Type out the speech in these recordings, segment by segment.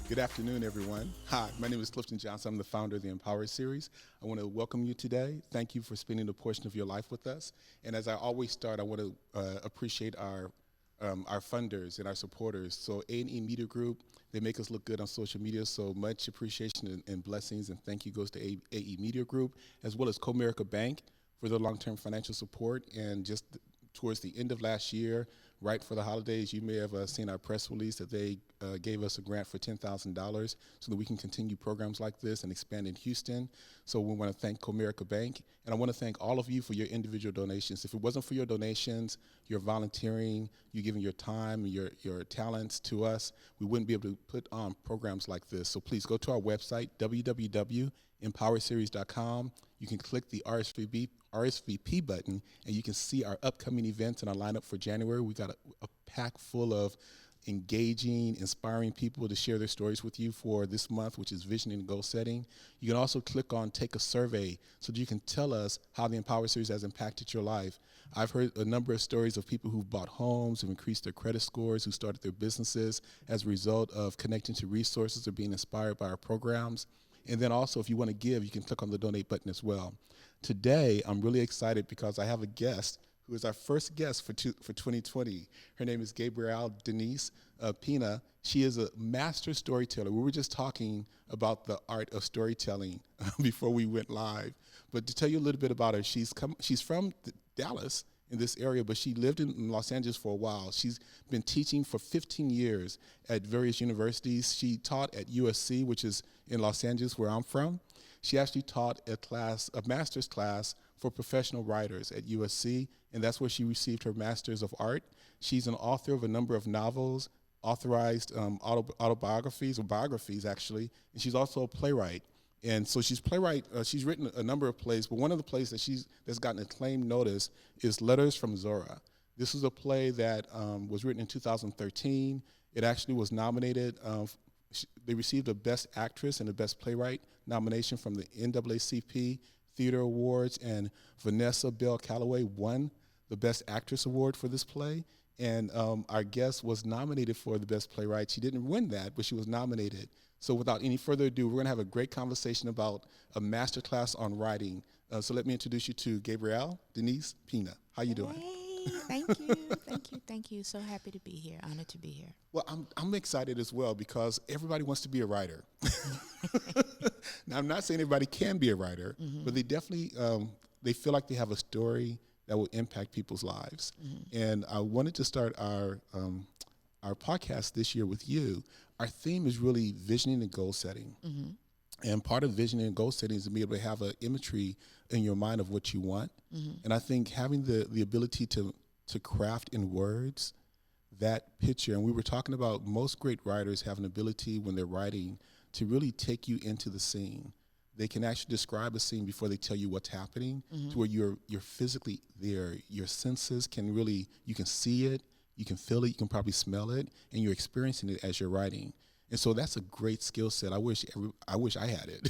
Good afternoon, everyone. Hi, my name is Clifton Johnson. I'm the founder of the Empower series. I want to welcome you today. Thank you for spending a portion of your life with us. And as I always start, I want to appreciate our funders and our supporters. So A&E Media Group, they make us look good on social media. So much appreciation and blessings and thank you goes to AE Media Group, as well as Comerica Bank for their long-term financial support. And just towards the end of last year, right for the holidays, you may have seen our press release that they gave us a grant for $10,000 so that we can continue programs like this and expand in Houston. So we want to thank Comerica Bank, and I want to thank all of you for your individual donations. If it wasn't for your donations, your volunteering, you giving your time, your talents to us, we wouldn't be able to put on programs like this. So please go to our website, www.empowerseries.com. You can click the RSVP button, and you can see our upcoming events and our lineup for January. We got a pack full of engaging, inspiring people to share their stories with you for this month, which is vision and goal setting. You can also click on take a survey so that you can tell us how the Empower series has impacted your life. I've heard a number of stories of people who've bought homes, who've increased their credit scores, who started their businesses as a result of connecting to resources or being inspired by our programs. And then also, if you want to give, you can click on the donate button as well. Today, I'm really excited because I have a guest who is our first guest for 2020. Her name is Gabrielle Denise Pina. She is a master storyteller. We were just talking about the art of storytelling before we went live. But to tell you a little bit about her, she's from Dallas in this area, but she lived in Los Angeles for a while. She's been teaching for 15 years at various universities. She taught at USC, which is in Los Angeles, where I'm from. She actually taught a master's class for professional writers at USC, and that's where she received her Master's of Art. She's an author of a number of novels, authorized autobiographies, or biographies actually, and she's also a playwright. And so she's written a number of plays, but one of the plays that's gotten acclaimed notice is Letters from Zora. This is a play that was written in 2013. It actually was nominated. They received a Best Actress and a Best Playwright nomination from the NAACP Theater Awards, and Vanessa Bell Calloway won the Best Actress Award for this play. And our guest was nominated for the Best Playwright. She didn't win that, but she was nominated. So without any further ado, we're going to have a great conversation about a masterclass on writing. So let me introduce you to Gabrielle Denise Pina. How you doing? Hey, thank you. So happy to be here. Honored to be here. Well, I'm excited as well because everybody wants to be a writer. Now, I'm not saying everybody can be a writer, but they definitely they feel like they have a story that will impact people's lives. And I wanted to start our podcast this year with you. Our theme is really visioning and goal setting. And part of visioning and goal setting is to be able to have an imagery in your mind of what you want. And I think having the ability to craft in words that picture, and we were talking about most great writers have an ability when they're writing to really take you into the scene. They can actually describe a scene before they tell you what's happening, to where you're physically there. Your senses can really, you can see it, you can feel it, you can probably smell it, and you're experiencing it as you're writing. And so that's a great skill set. I wish I had it.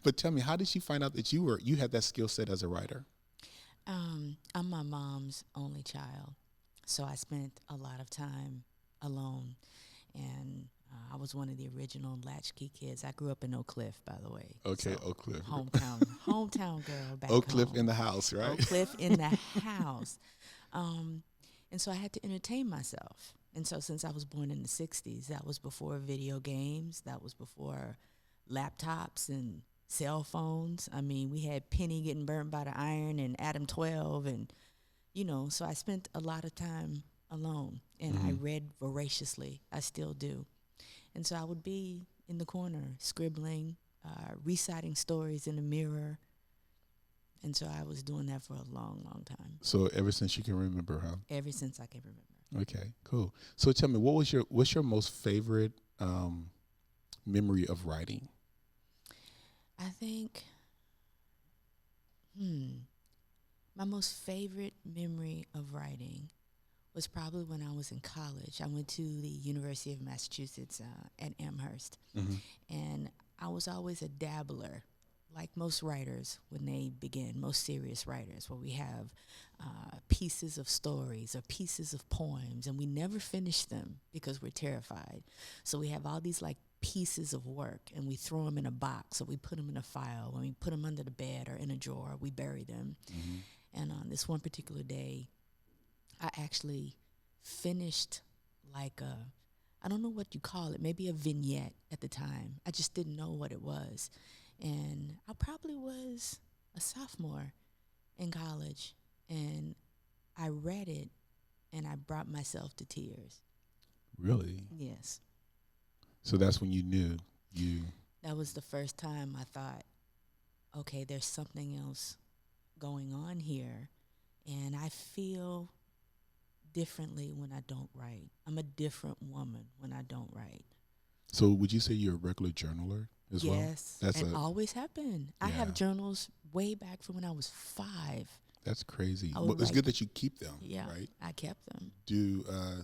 But tell me, how did you find out that you had that skill set as a writer? I'm my mom's only child, so I spent a lot of time alone, and I was one of the original latchkey kids. I grew up in Oak Cliff, by the way. Okay, so Oak Cliff. Hometown girl back Oak Cliff home. in the house, right? Oak Cliff in the house. And so I had to entertain myself. And so since I was born in the 60s, that was before video games, that was before laptops and cell phones. I mean, we had Penny getting burnt by the iron and Adam 12, and, so I spent a lot of time alone, and I read voraciously. I still do. And so I would be in the corner scribbling, reciting stories in the mirror. And so I was doing that for a long, long time. So ever since you can remember, huh? Ever since I can remember. Okay, cool. So tell me, what's your most favorite memory of writing? I think, my most favorite memory of writing was probably when I was in college. I went to the University of Massachusetts at Amherst, and I was always a dabbler. like most writers, when they begin, most serious writers, where we have pieces of stories or pieces of poems, and we never finish them because we're terrified. So we have all these like pieces of work, and we throw them in a box, or we put them in a file, when we put them under the bed or in a drawer, we bury them. And on this one particular day, I actually finished like I don't know what you call it, maybe a vignette at the time. I just didn't know what it was. And I probably was a sophomore in college, and I read it, and I brought myself to tears. Really? Yes. So that's when you knew That was the first time I thought, okay, there's something else going on here, and I feel differently when I don't write. I'm a different woman when I don't write. So would you say you're a regular journaler as well? Yes, and always have been. I have journals way back from when I was 5. That's crazy. But it's good that you keep them. Yeah, right? I kept them.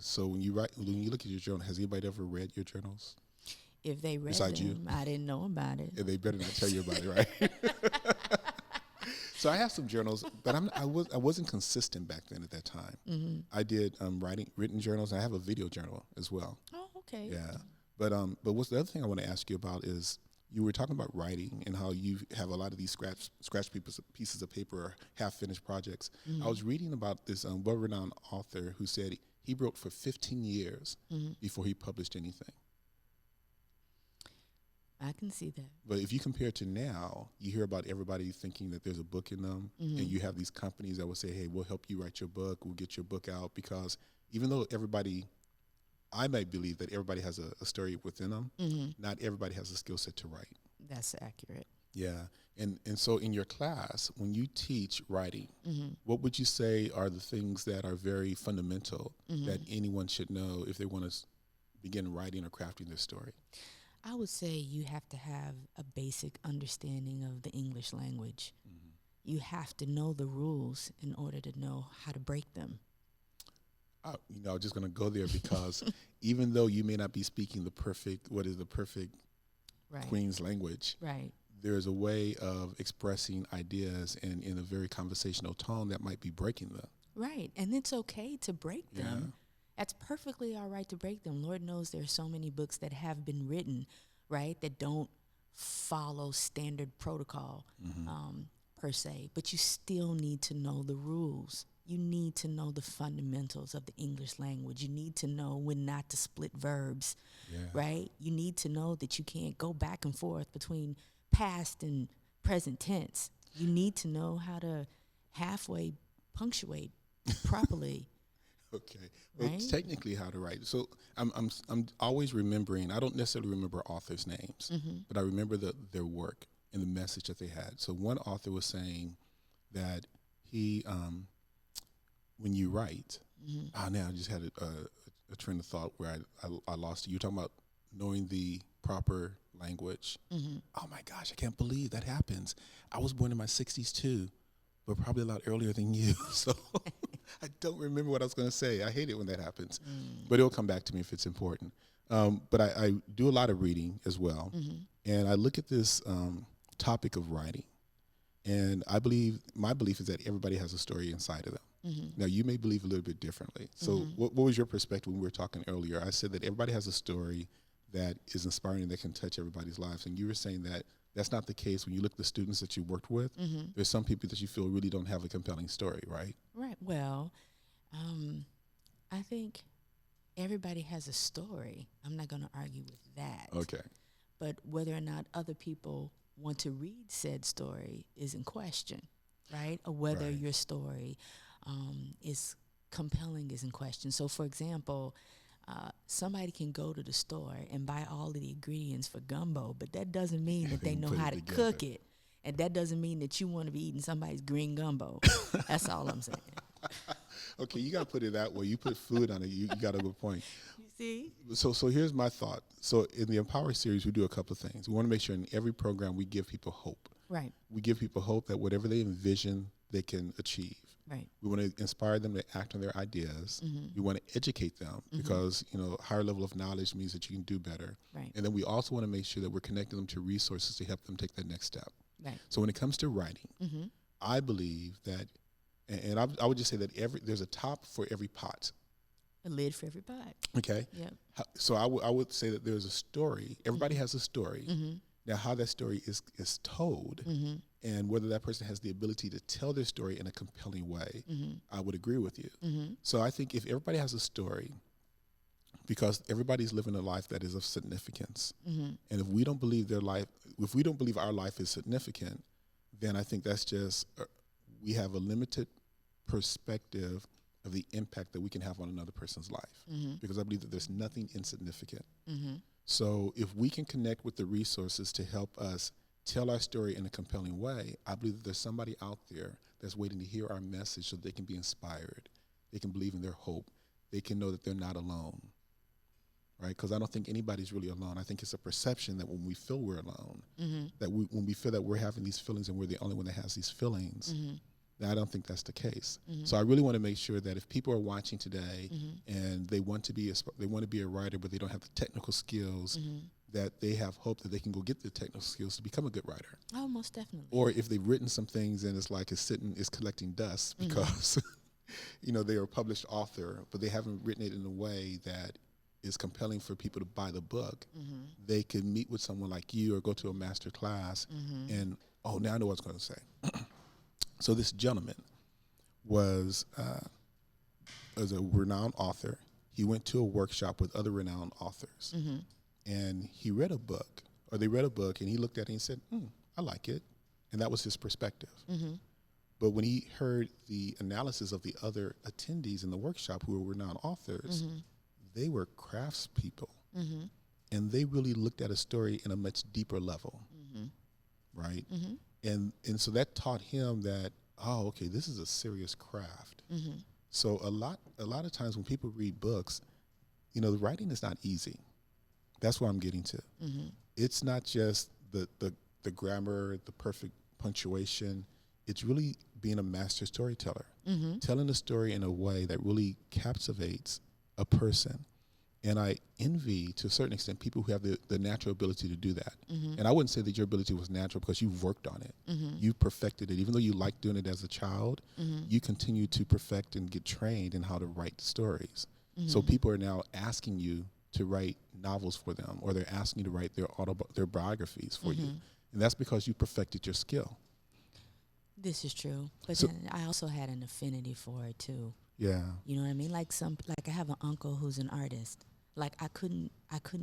So when you look at your journal, has anybody ever read your journals? If they read Besides them, I didn't know about it. And they better not tell you about it, right? So I have some journals, but I wasn't consistent back then at that time. I did written journals. And I have a video journal as well. Oh, okay. Yeah, but what's the other thing I want to ask you about is you were talking about writing and how you have a lot of these scratch pieces of paper or half-finished projects. I was reading about this well-renowned author who said he wrote for 15 years before he published anything. I can see that. But if you compare it to now, you hear about everybody thinking that there's a book in them, and you have these companies that will say, hey, we'll help you write your book, we'll get your book out, because even though I might believe that everybody has a story within them, not everybody has a skill set to write. That's accurate. Yeah. And so in your class, when you teach writing, what would you say are the things that are very fundamental that anyone should know if they want to begin writing or crafting their story? I would say you have to have a basic understanding of the English language. You have to know the rules in order to know how to break them. I was just going to go there because even though you may not be speaking the perfect Queen's language, right, there's a way of expressing ideas and in a very conversational tone that might be breaking them. Right, and it's okay to break them. That's perfectly all right to break them. Lord knows there are so many books that have been written, right, that don't follow standard protocol per se, but you still need to know the rules. You need to know the fundamentals of the English language. You need to know when not to split verbs, right? You need to know that you can't go back and forth between past and present tense. You need to know how to halfway punctuate properly. Okay. Well, it's technically how to write. So I'm always remembering. I don't necessarily remember authors' names, but I remember their work and the message that they had. So one author was saying that he, when you write, now I just had a train of thought where I lost it. You're talking about knowing the proper language. Oh my gosh, I can't believe that happens. I was born in my 60s too, but probably a lot earlier than you. So I don't remember what I was going to say. I hate it when that happens, but it'll come back to me if it's important. But I do a lot of reading as well, and I look at this topic of writing, and my belief is that everybody has a story inside of them. Now, you may believe a little bit differently. So what was your perspective when we were talking earlier? I said that everybody has a story that is inspiring and that can touch everybody's lives, and you were saying that that's not the case when you look at the students that you worked with. There's some people that you feel really don't have a compelling story, right? Right. Well, I think everybody has a story. I'm not going to argue with that. Okay. But whether or not other people want to read said story is in question, right? Or whether your story is compelling is in question. So, for example, somebody can go to the store and buy all of the ingredients for gumbo, but that doesn't mean that they know how to cook it. And that doesn't mean that you want to be eating somebody's green gumbo. That's all I'm saying. Okay, you got to put it that way. You put food on it, you got a good point. You see? So here's my thought. So in the Empower series, we do a couple of things. We want to make sure in every program we give people hope. Right. We give people hope that whatever they envision, they can achieve. Right. We want to inspire them to act on their ideas. We want to educate them because, higher level of knowledge means that you can do better. Right. And then we also want to make sure that we're connecting them to resources to help them take that next step. Right. So when it comes to writing, Mm-hmm. I believe that, and I would just say that there's a top for every pot. A lid for every pot. Okay. Yep. So I would say that there's a story. Everybody has a story. Mm-hmm. Now, how that story is told, Mm-hmm. and whether that person has the ability to tell their story in a compelling way, Mm-hmm. I would agree with you. Mm-hmm. So I think if everybody has a story, because everybody's living a life that is of significance, Mm-hmm. and if we don't believe if we don't believe our life is significant, then I think that's just we have a limited perspective of the impact that we can have on another person's life. Mm-hmm. Because I believe that there's nothing insignificant. Mm-hmm. So if we can connect with the resources to help us tell our story in a compelling way, I believe that there's somebody out there that's waiting to hear our message so they can be inspired. They can believe in their hope. They can know that they're not alone, right? Because I don't think anybody's really alone. I think it's a perception that when we feel we're alone, Mm-hmm. that when we feel that we're having these feelings and we're the only one that has these feelings, Mm-hmm. I don't think that's the case. Mm-hmm. So I really want to make sure that if people are watching today Mm-hmm. and they want to be a writer, but they don't have the technical skills, Mm-hmm. that they have hope that they can go get the technical skills to become a good writer. Oh, most definitely. Or if they've written some things and it's like it's collecting dust because they're a published author, but they haven't written it in a way that is compelling for people to buy the book. Mm-hmm. They could meet with someone like you or go to a master class Mm-hmm. and now I know what I was going to say. So this gentleman was a renowned author. He went to a workshop with other renowned authors, Mm-hmm. and he read a book, or they read a book, and he looked at it and said, I like it. And that was his perspective. Mm-hmm. But when he heard the analysis of the other attendees in the workshop who were renowned authors, Mm-hmm. they were craftspeople, Mm-hmm. and they really looked at a story in a much deeper level, Mm-hmm. right? Mm-hmm. And so that taught him that, okay, this is a serious craft. Mm-hmm. So a lot of times when people read books, the writing is not easy. That's what I'm getting to. Mm-hmm. It's not just the grammar, the perfect punctuation. It's really being a master storyteller, Mm-hmm. telling a story in a way that really captivates a person. And I envy, to a certain extent, people who have the natural ability to do that. Mm-hmm. And I wouldn't say that your ability was natural because you've worked on it. Mm-hmm. You perfected it. Even though you liked doing it as a child, Mm-hmm. you continue to perfect and get trained in how to write stories. Mm-hmm. So people are now asking you to write novels for them, or they're asking you to write their biographies for you. And that's because you perfected your skill. This is true, but So- then I also had an affinity for it too. Yeah. You know what I mean? Like I have an uncle who's an artist. Like I couldn't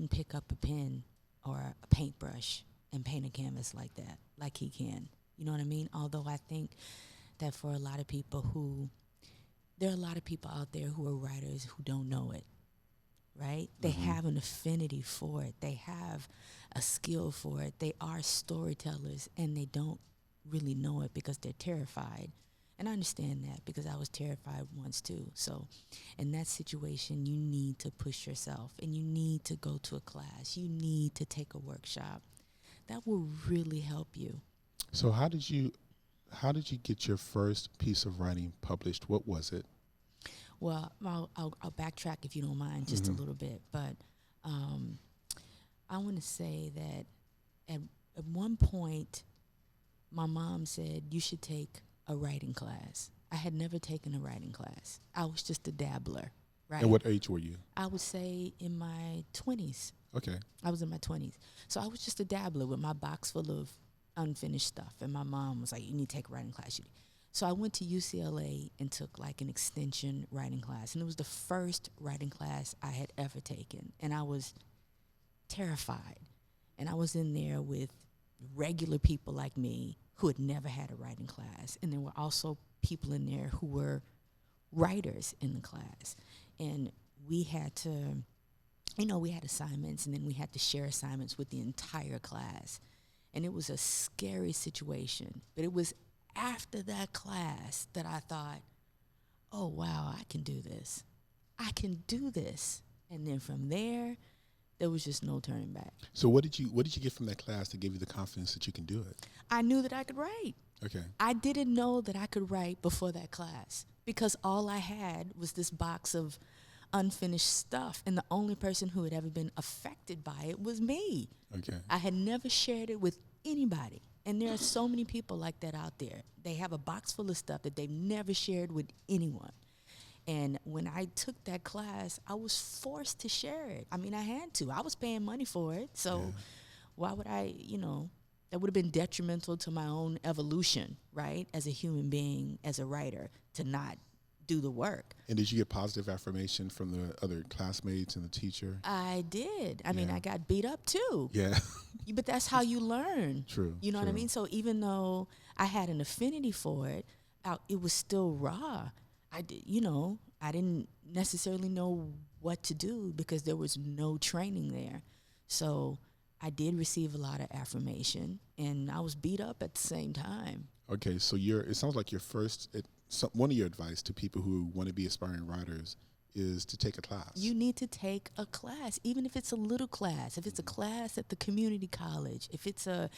pick up a pen or a paintbrush and paint a canvas like that, like he can. You know what I mean? Although I think that for a lot of people there are a lot of people out there who are writers who don't know it, right? They have an affinity for it. They have a skill for it. They are storytellers, and they don't really know it because they're terrified. And I understand that because I was terrified once too. So in that situation, you need to push yourself, and you need to go to a class. You need to take a workshop. That will really help you. So how did you get your first piece of writing published? What was it? Well, I'll backtrack if you don't mind just a little bit. But I want to say that at one point, my mom said, you should take a writing class. I had never taken a writing class. I was just a dabbler, right? And what age were you? I would say in my 20s. Okay. I was in my 20s. So I was just a dabbler with my box full of unfinished stuff. And my mom was like, you need to take a writing class. So I went to UCLA and took like an extension writing class. And it was the first writing class I had ever taken. And I was terrified. And I was in there with regular people like me who had never had a writing class. And there were also people in there who were writers in the class. And we had to, we had assignments, and then we had to share assignments with the entire class. And it was a scary situation. But it was after that class that I thought, oh, wow, I can do this. I can do this. And then from there was just no turning back. So what did you get from that class that gave you the confidence that you can do it? I knew that I could write. Okay. I didn't know that I could write before that class because all I had was this box of unfinished stuff, and the only person who had ever been affected by it was me. Okay. I had never shared it with anybody. And there are so many people like that out there. They have a box full of stuff that they've never shared with anyone. And when I took that class, I was forced to share it. I mean, I had to. I was paying money for it. So why would I, that would have been detrimental to my own evolution, right? As a human being, as a writer, to not do the work. And did you get positive affirmation from the other classmates and the teacher? I did. I mean, I got beat up too. Yeah. But that's how you learn. True. You know what I mean? So even though I had an affinity for it, it was still raw. I didn't necessarily know what to do because there was no training there. So I did receive a lot of affirmation, and I was beat up at the same time. Okay, so it sounds like one of your advice to people who want to be aspiring writers is to take a class. You need to take a class, even if it's a little class. If it's a class at the community college, if it's a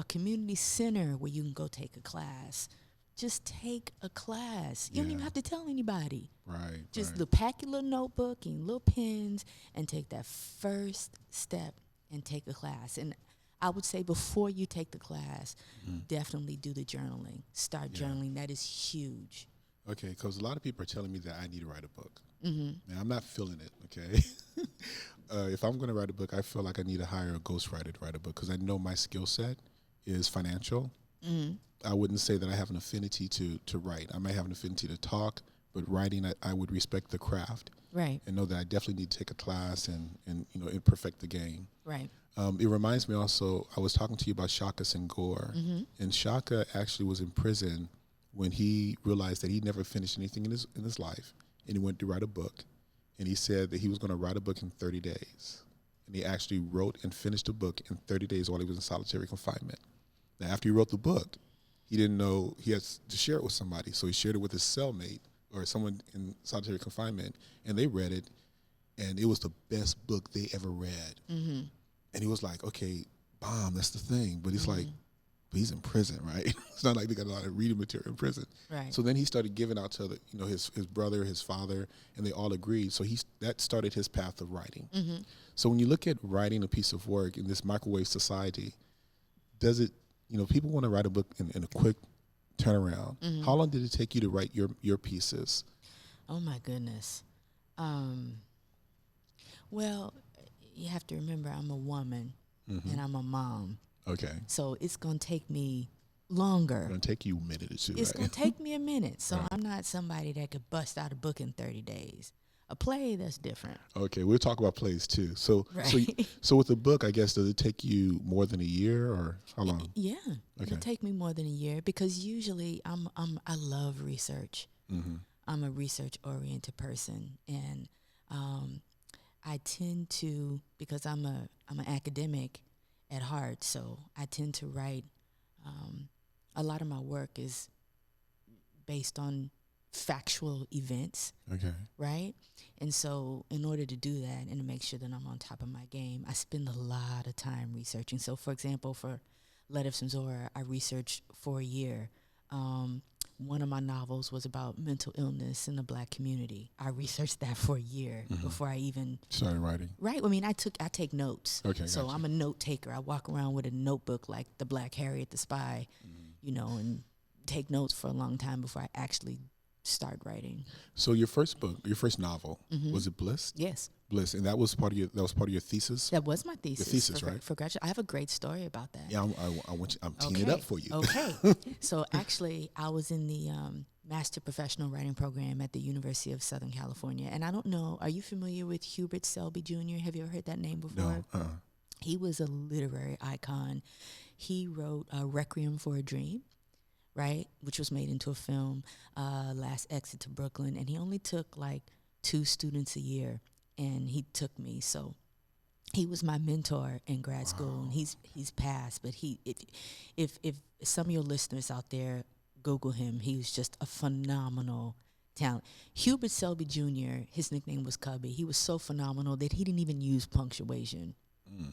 community center where you can go take a class. Just take a class. You don't even have to tell anybody. Right. Just pack your little notebook and little pens and take that first step and take a class. And I would say before you take the class, definitely do the journaling. Start journaling. That is huge. Okay, because a lot of people are telling me that I need to write a book. Mm-hmm. Now, I'm not feeling it, okay? If I'm going to write a book, I feel like I need to hire a ghostwriter to write a book because I know my skill set is financial. Mm-hmm. I wouldn't say that I have an affinity to write. I might have an affinity to talk, but writing, I would respect the craft. Right. And know that I definitely need to take a class and perfect the game. Right. It reminds me also, I was talking to you about Shaka Senghor, and Shaka actually was in prison when he realized that he never finished anything in his life, and he went to write a book, and he said that he was going to write a book in 30 days. And he actually wrote and finished a book in 30 days while he was in solitary confinement. Now, after he wrote the book, he didn't know he had to share it with somebody, so he shared it with his cellmate or someone in solitary confinement, and they read it, and it was the best book they ever read. Mm-hmm. And he was like, okay, bomb, that's the thing. But it's like, but he's in prison, right? It's not like they got a lot of reading material in prison. Right. So then he started giving out to his brother, his father, and they all agreed. So that started his path of writing. Mm-hmm. So when you look at writing a piece of work in this microwave society, does it, people want to write a book in a quick turnaround. Mm-hmm. How long did it take you to write your pieces? Oh my goodness. Well, you have to remember I'm a woman and I'm a mom. Okay. So it's going to take me longer. It's going to take you a minute or two, It's right? going to take me a minute. So Right. I'm not somebody that could bust out a book in 30 days. A play, that's different. Okay, we'll talk about plays too. So, Right. so with the book, I guess, does it take you more than a year or how long? Yeah. Okay. It'll take me more than a year because usually I love research. Mm-hmm. I'm a research-oriented person, and I tend to, because I'm an academic at heart, so I tend to write. A lot of my work is based on factual events, Okay. right? And so in order to do that and to make sure that I'm on top of my game, I spend a lot of time researching. So, for example, for Letters from Zora, I researched for a year. One of my novels was about mental illness in the Black community. I researched that for a year before I even started writing. Right. I mean, I take notes. Okay. So gotcha. I'm a note taker. I walk around with a notebook like the Black Harriet the Spy, and take notes for a long time before I actually start writing. So your first book, your first novel, was it Bliss? Yes. Bliss, and that was part of your thesis. That was my thesis. Your thesis, right? For graduate, I have a great story about that. Yeah, I want you. I'm teeing it up for you. Okay. So actually, I was in the Master Professional Writing Program at the University of Southern California, and I don't know. Are you familiar with Hubert Selby Jr.? Have you ever heard that name before? No. He was a literary icon. He wrote Requiem for a Dream, right, which was made into a film, Last Exit to Brooklyn, and he only took like 2 students a year, and he took me. So he was my mentor in grad school, and he's passed. But if some of your listeners out there Google him, he was just a phenomenal talent. Hubert Selby Jr., his nickname was Cubby. He was so phenomenal that he didn't even use punctuation.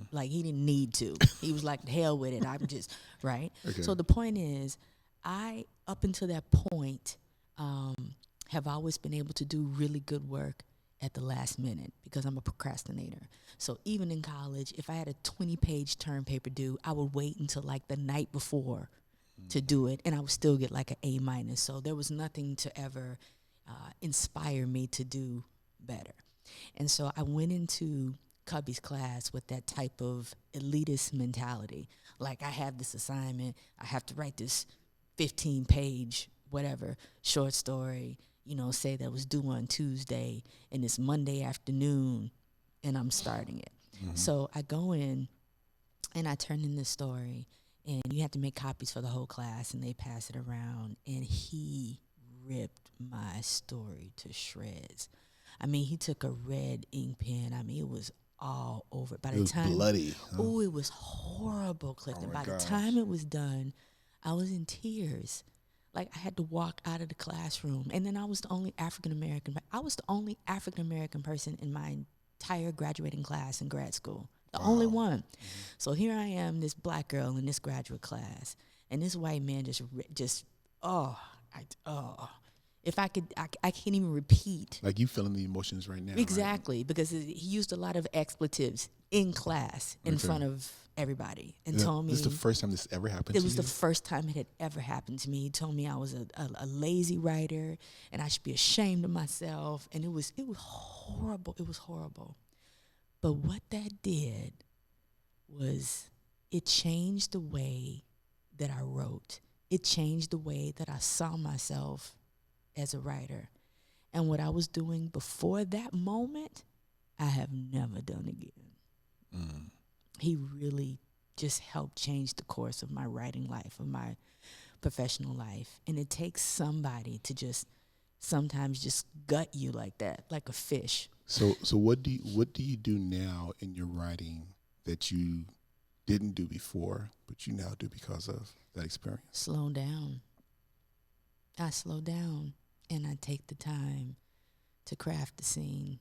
Like, he didn't need to. He was like, hell with it. I'm just, right? Okay. So the point is, I, up until that point, have always been able to do really good work at the last minute because I'm a procrastinator. So even in college, if I had a 20-page term paper due, I would wait until like the night before to do it, and I would still get like an A minus. So there was nothing to ever inspire me to do better. And so I went into Cubby's class with that type of elitist mentality. Like, I have this assignment, I have to write this 15-page whatever short story, say that was due on Tuesday, and it's Monday afternoon, and I'm starting it. So I go in and I turn in this story, and you have to make copies for the whole class, and they pass it around, and he ripped my story to shreds. I mean, he took a red ink pen. I mean, it was all over. By It the was time, bloody. Huh? oh, it was horrible, Clifton. Oh my By the gosh. time it was done, I was in tears. Like, I had to walk out of the classroom, and then I was the only African American. I was the only African American person in my entire graduating class in grad school. The only one. So here I am, this black girl in this graduate class, and this white man if I could, I can't even repeat. Like, you feeling the emotions right now. Exactly, because he used a lot of expletives in class in front of everybody, and told me this is the first time this ever happened to you? it was the first time it had ever happened to me. He told me I was a lazy writer and I should be ashamed of myself, and it was horrible. It was horrible. But what that did was it changed the way that I wrote. It changed the way that I saw myself as a writer. And what I was doing before that moment, I have never done again. He really just helped change the course of my writing life, of my professional life. And it takes somebody to just sometimes just gut you like that, like a fish. So what do you do now in your writing that you didn't do before, but you now do because of that experience? Slow down. I slow down, and I take the time to craft the scene.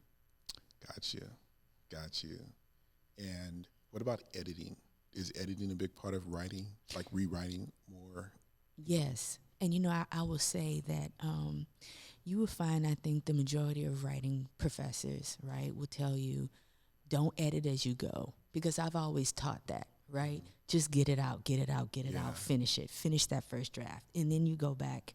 Gotcha. And what about editing? Is editing a big part of writing, like rewriting more? Yes. And, I will say that you will find, I think, the majority of writing professors, right, will tell you, don't edit as you go. Because I've always taught that, right? Just get it out, finish it. Finish that first draft. And then you go back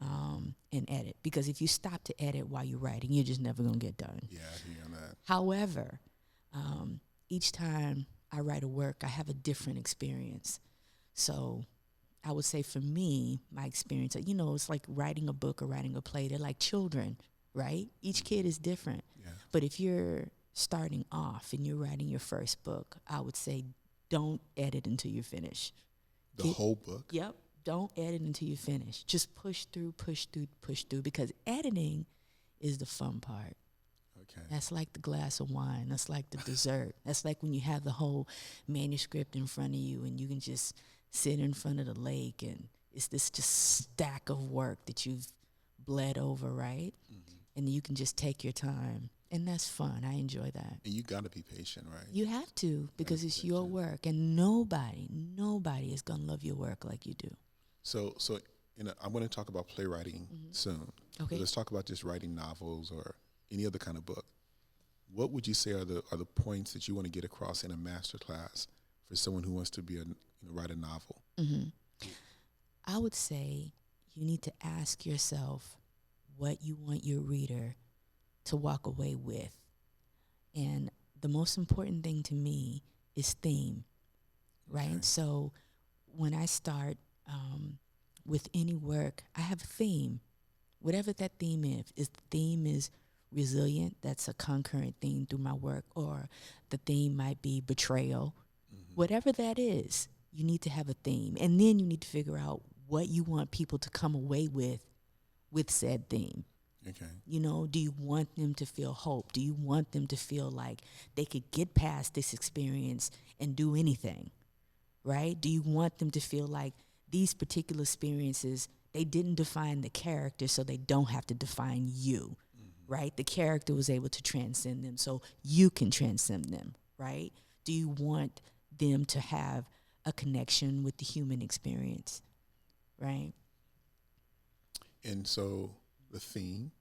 and edit. Because if you stop to edit while you're writing, you're just never going to get done. Yeah, I hear that. However, each time I write a work, I have a different experience. So I would say for me, my experience, it's like writing a book or writing a play. They're like children, right? Each kid is different. Yeah. But if you're starting off and you're writing your first book, I would say don't edit until you finish. The whole book? Yep. Don't edit until you finish. Just push through, because editing is the fun part. Okay. That's like the glass of wine. That's like the dessert. That's like when you have the whole manuscript in front of you and you can just sit in front of the lake and it's this just stack of work that you've bled over, right? And you can just take your time. And that's fun. I enjoy that. And you got to be patient, right? You have to, because it's your work. And nobody is going to love your work like you do. So I'm going to talk about playwriting soon. Okay. But let's talk about just writing novels or any other kind of book. What would you say are the points that you want to get across in a master class for someone who wants to be write a novel? I would say you need to ask yourself what you want your reader to walk away with. And the most important thing to me is theme, right? Okay. So when I start with any work, I have a theme. Whatever that theme is the theme is resilient, that's a concurrent theme through my work, or the theme might be betrayal. Whatever that is, you need to have a theme. And then you need to figure out what you want people to come away with said theme. Okay. Do you want them to feel hope? Do you want them to feel like they could get past this experience and do anything, right? Do you want them to feel like these particular experiences, they didn't define the character, so they don't have to define you, right? The character was able to transcend them, so you can transcend them, right? Do you want them to have a connection with the human experience, right? And so the theme,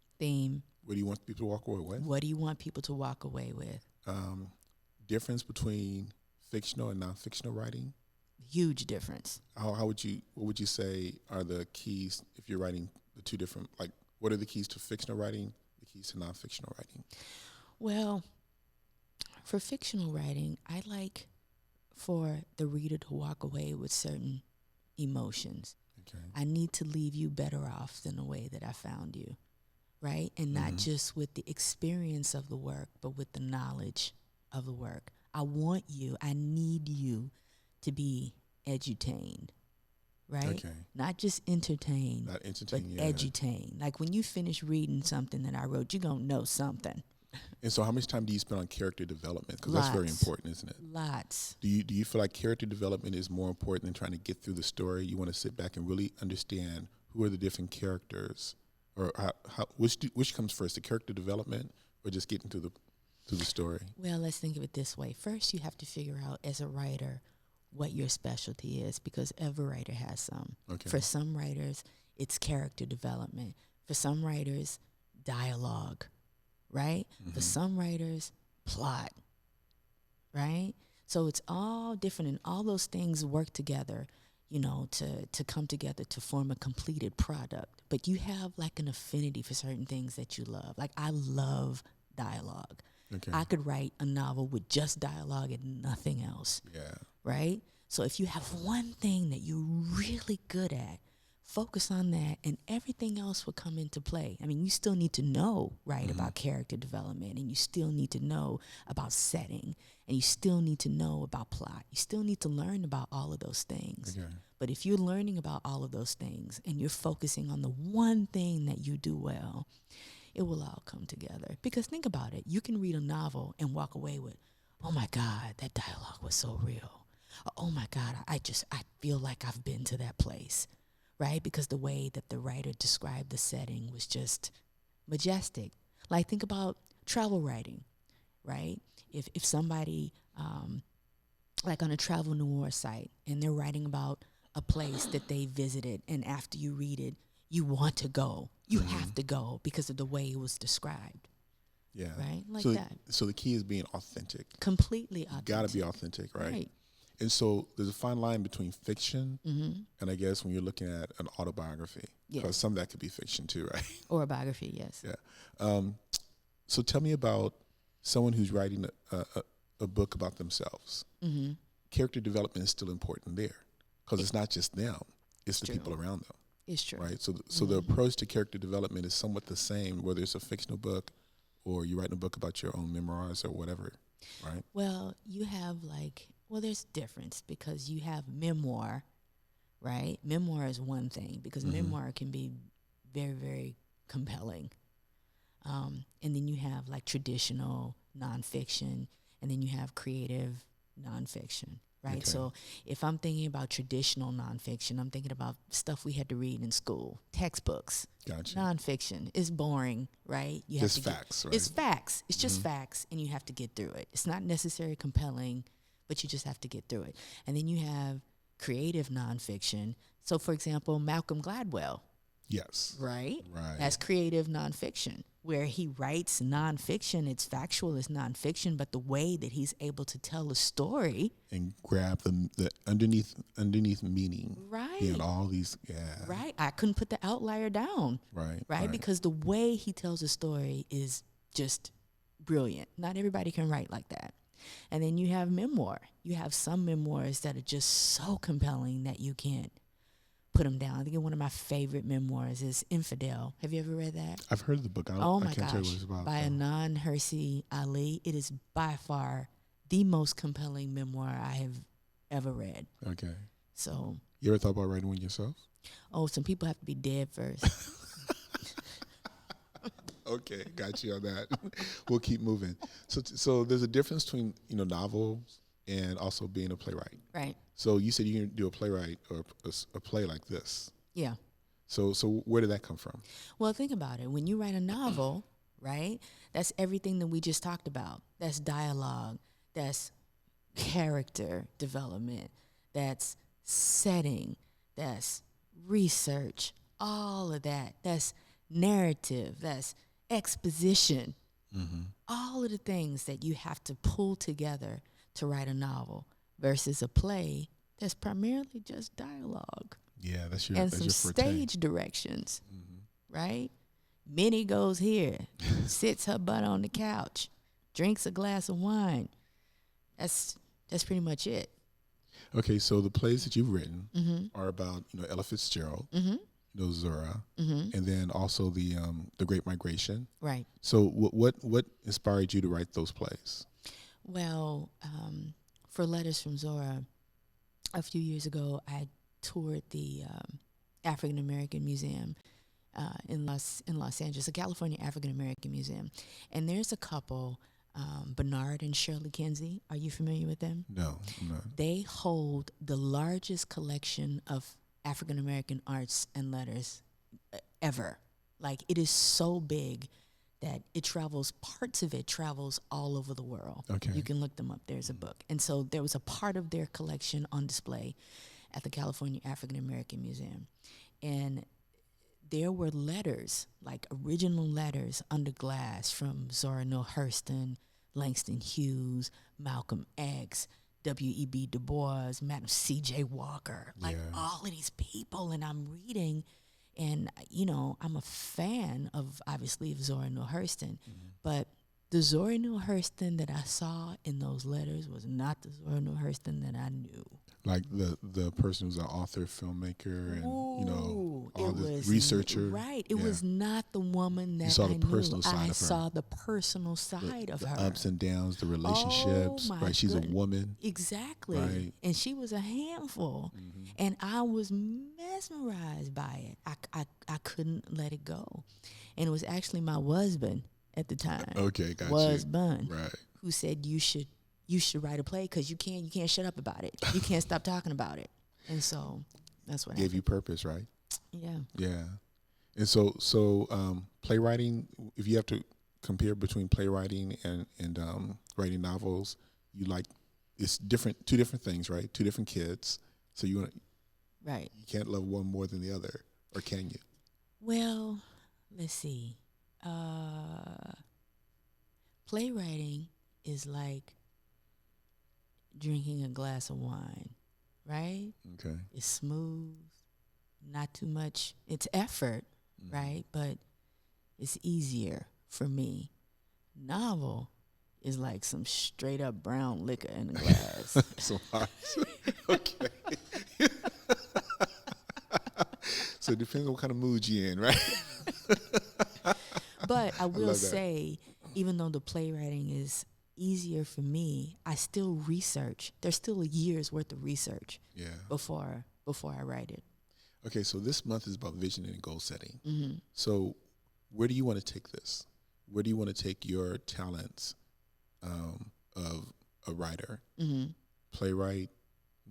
What do you want people to walk away with? What do you want people to walk away with? Difference between fictional and non-fictional writing? Huge difference. What would you say are the keys if you're writing the two different, like, what are the keys to fictional writing, the keys to non-fictional writing? Well, for fictional writing, I like for the reader to walk away with certain emotions. Okay. I need to leave you better off than the way that I found you, right? And not just with the experience of the work, but with the knowledge of the work. I need you to be edutained, right? Okay. Not just entertained, Not but entertaining, edutained. Like when you finish reading something that I wrote, you're going to know something. And so how much time do you spend on character development? Because that's very important, isn't it? Lots. Do you feel like character development is more important than trying to get through the story? You want to sit back and really understand who are the different characters, or which comes first, the character development or just getting through the story? Well, let's think of it this way. First, you have to figure out as a writer what your specialty is, because every writer has some. Okay. For some writers, it's character development. For some writers, dialogue, right? For some writers, plot, right? So it's all different, and all those things work together, to come together to form a completed product. But you have like an affinity for certain things that you love. Like I love dialogue. Okay. I could write a novel with just dialogue and nothing else. Yeah. Right? So if you have one thing that you're really good at, focus on that and everything else will come into play. I mean, you still need to know, right, about character development, and you still need to know about setting, and you still need to know about plot. You still need to learn about all of those things. Okay. But if you're learning about all of those things and you're focusing on the one thing that you do well, it will all come together. Because think about it. You can read a novel and walk away with, oh my God, that dialogue was so real. Oh my God, I feel like I've been to that place, right? Because the way that the writer described the setting was just majestic. Like think about travel writing, right? If somebody, like on a travel noir site, and they're writing about a place that they visited, and after you read it, you want to go. You have to go because of the way it was described. Yeah. Right? Like so, that. So the key is being authentic. Completely authentic. Got to be authentic, right? Right. And so there's a fine line between fiction and I guess when you're looking at an autobiography, because some of that could be fiction too, right? Or a biography, yes. Yeah. So tell me about someone who's writing a book about themselves. Character development is still important there because it's not just them, it's the people around them. It's true. Right. So the approach to character development is somewhat the same, whether it's a fictional book or you're writing a book about your own memoirs or whatever, right? Well, you have there's difference because you have memoir, right? Memoir is one thing because memoir can be very, very compelling. And then you have like traditional nonfiction, and then you have creative nonfiction, right? Okay. So if I'm thinking about traditional nonfiction, I'm thinking about stuff we had to read in school, textbooks. Gotcha. Nonfiction is boring, right? You Just facts, right? It's facts. It's just facts, and you have to get through it. It's not necessarily compelling, but you just have to get through it. And then you have creative nonfiction. So, for example, Malcolm Gladwell. Yes. Right? Right. That's creative nonfiction, where he writes nonfiction. It's factual, it's nonfiction, but the way that he's able to tell a story. And grab the underneath meaning. Right. And all these, Right. I couldn't put the outlier down. Right. Because the way he tells a story is just brilliant. Not everybody can write like that. And then you have memoir. You have some memoirs that are just so compelling that you can't put them down. I think one of my favorite memoirs is Infidel. Have you ever read that? I've heard of the book. Oh my I can't gosh. tell you what it's about. By Anan Hirsi Ali. It is by far the most compelling memoir I have ever read. Okay. So. You ever thought about writing one yourself? Oh, some people have to be dead first. Okay, got you on that. We'll keep moving. So there's a difference between novels and also being a playwright. Right. So you said you can do a playwright or a play like this. Yeah. So where did that come from? Well, think about it. When you write a novel, right, that's everything that we just talked about. That's dialogue. That's character development. That's setting. That's research. All of that. That's narrative. That's exposition, all of the things that you have to pull together to write a novel versus a play that's primarily just dialogue. Yeah, that's and your some forte. stage directions, right? Minnie goes here, sits her butt on the couch, drinks a glass of wine. That's pretty much it. Okay, so the plays that you've written are about Ella Fitzgerald, Zora, and then also the Great Migration. Right. So what inspired you to write those plays? Well, for Letters from Zora, a few years ago, I toured the African American Museum in Los Angeles, a California African American Museum, and there's a couple, Bernard and Shirley Kinsey. Are you familiar with them? No, I'm not. They hold the largest collection of African American arts and letters ever. Like, it is so big that parts of it travels all over the world. Okay. You can look them up. There's a book. And so there was a part of their collection on display at the California African American Museum. And there were letters, like original letters under glass from Zora Neale Hurston, Langston Hughes, Malcolm X, W.E.B. Du Bois, Madam C.J. Walker, like all of these people. And I'm reading, and, I'm a fan of Zora Neale Hurston, but the Zora Neale Hurston that I saw in those letters was not the Zora Neale Hurston that I knew. Like the person who's an author, filmmaker, and all the researcher. Right. It was not the woman that you saw I the personal knew. Side I of her. saw the personal side of the her. Ups and downs, the relationships. Oh, my right. She's goodness. a woman. Exactly. Right. And she was a handful. And I was mesmerized by it. I couldn't let it go. And it was actually my husband at the time. Okay, got husband, right. who said you should write a play because you can't shut up about it. You can't stop talking about it. And so that's what gave you purpose, right? Yeah. Yeah. And so playwriting, if you have to compare between playwriting and writing novels, it's different, two different things, right? Two different kids. So you can't love one more than the other, or can you? Well, let's see. Playwriting is like drinking a glass of wine, right? Okay. It's smooth, not too much. It's effort, right? But it's easier for me. Novel is like some straight up brown liquor in a glass. So hard. Okay. So it depends on what kind of mood you're in, right? But I will say, even though the playwriting is easier for me, I still research. There's still a year's worth of research before I write it. Okay, so this month is about vision and goal setting. So where do you want to take this? Where do you want to take your talents of a writer, playwright,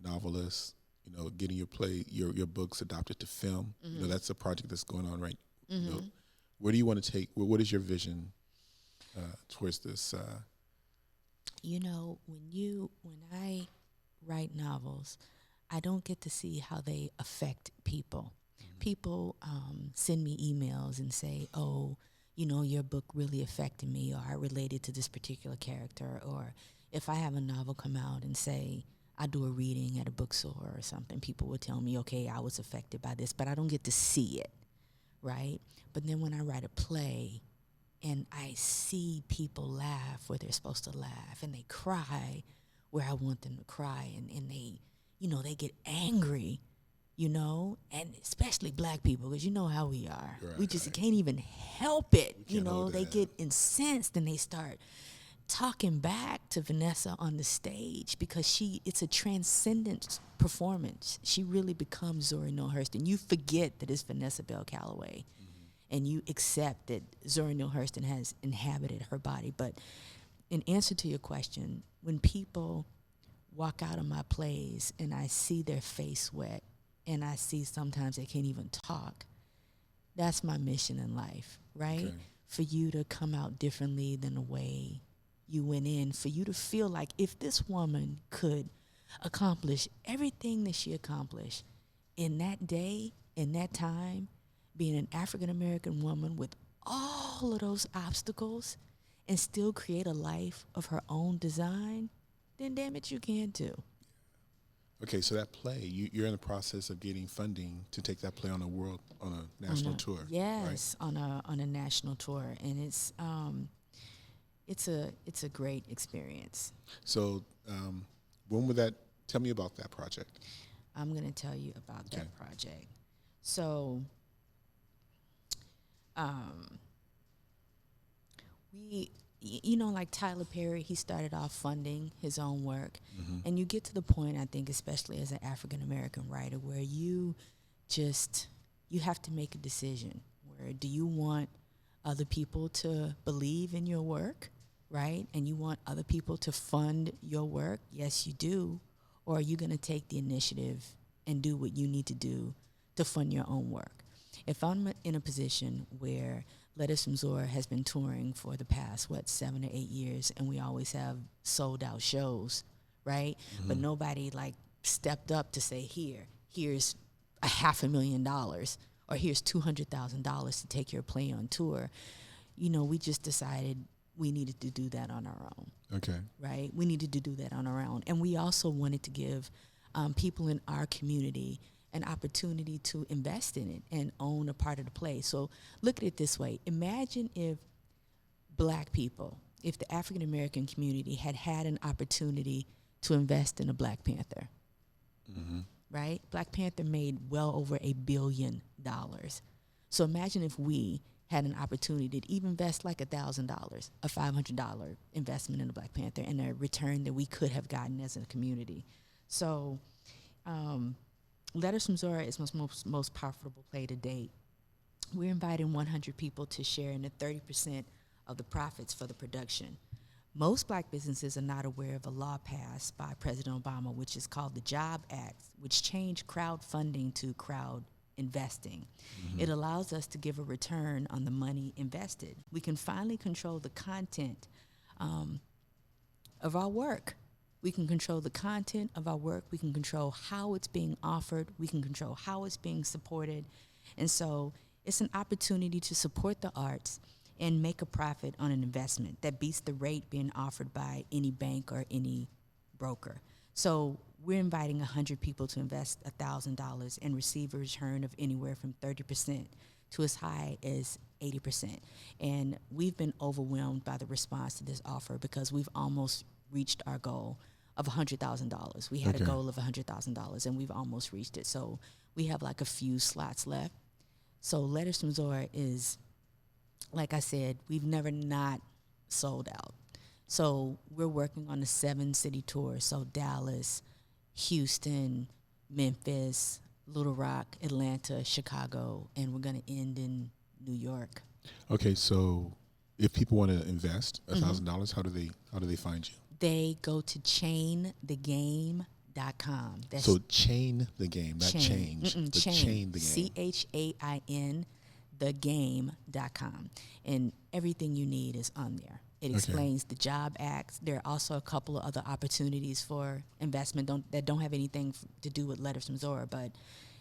novelist, getting your books adopted to film? That's a project that's going on right now. Where do you want to take, what is your vision towards this? When I write novels, I don't get to see how they affect people. People send me emails and say, oh, your book really affected me, or I related to this particular character. Or if I have a novel come out and say, I do a reading at a bookstore or something, people will tell me, okay, I was affected by this, but I don't get to see it, right? But then when I write a play and I see people laugh where they're supposed to laugh, and they cry where I want them to cry, and they, they get angry, and especially black people, because you know how we are. Right, we just can't even help it. They that. get incensed and they start talking back to Vanessa on the stage because it's a transcendent performance. She really becomes Zora Neale Hurston. You forget that it's Vanessa Bell Calloway, and you accept that Zora Neale Hurston has inhabited her body. But in answer to your question, when people walk out of my plays and I see their face wet, and I see sometimes they can't even talk, that's my mission in life, right? Okay. For you to come out differently than the way you went in, for you to feel like if this woman could accomplish everything that she accomplished in that day, in that time, being an African-American woman with all all of those obstacles and still create a life of her own design, then damn it, you can too. Okay, so that play, you're in the process of getting funding to take that play on a national tour. Yes, right? on a national tour, and it's a great experience. So when would that? Tell me about that project. I'm going to tell you about that project. So, like Tyler Perry, he started off funding his own work. And you get to the point, I think, especially as an African American writer, where you have to make a decision. Where do you want other people to believe in your work, right? And you want other people to fund your work? Yes, you do. Or are you going to take the initiative and do what you need to do to fund your own work? If I'm in a position where Letters from Zora has been touring for the past, 7 or 8 years, and we always have sold out shows, right? But nobody stepped up to say, here's $500,000 or here's $200,000 to take your play on tour. We just decided we needed to do that on our own. Okay. Right? We needed to do that on our own. And we also wanted to give people in our community an opportunity to invest in it and own a part of the play. So look at it this way. Imagine if Black people, if the African American community had an opportunity to invest in a Black Panther. Right? Black Panther made well over $1 billion. So imagine if we had an opportunity to even invest $1,000, a $500 investment in a Black Panther, and a return that we could have gotten as a community. So Letters from Zora is most profitable play to date. We're inviting 100 people to share in the 30% of the profits for the production. Most Black businesses are not aware of a law passed by President Obama, which is called the JOB Act, which changed crowdfunding to crowd investing. It allows us to give a return on the money invested. We can finally control the content of our work. We can control the content of our work. We can control how it's being offered. We can control how it's being supported. And so it's an opportunity to support the arts and make a profit on an investment that beats the rate being offered by any bank or any broker. So we're inviting 100 people to invest $1,000 and receive a return of anywhere from 30% to as high as 80%. And we've been overwhelmed by the response to this offer because we've almost reached our goal of $100,000. We had a goal of $100,000 and we've almost reached it. So we have a few slots left. So Letters from Zora is, like I said, we've never not sold out. So we're working on a 7-city tour. So Dallas, Houston, Memphis, Little Rock, Atlanta, Chicago, and we're going to end in New York. Okay, so if people want to invest $1,000, how do they find you? They go to chainthegame.com. So chain the game, not change. Chain the game. CHAIN thegame.com. And everything you need is on there. It explains the JOB Act. There are also a couple of other opportunities for investment that don't have anything to do with Letters from Zora, but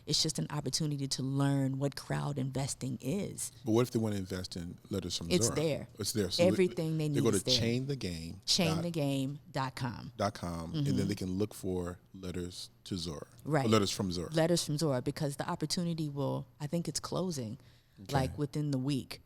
it's just an opportunity to learn what crowd investing is. But what if they want to invest in Letters from Zora? It's there. It's there. So everything they need go to is there. chainthegame.com. And then they can look for Letters to Zora. Right. Or Letters from Zora. Letters from Zora, because the opportunity I think it's closing within the week.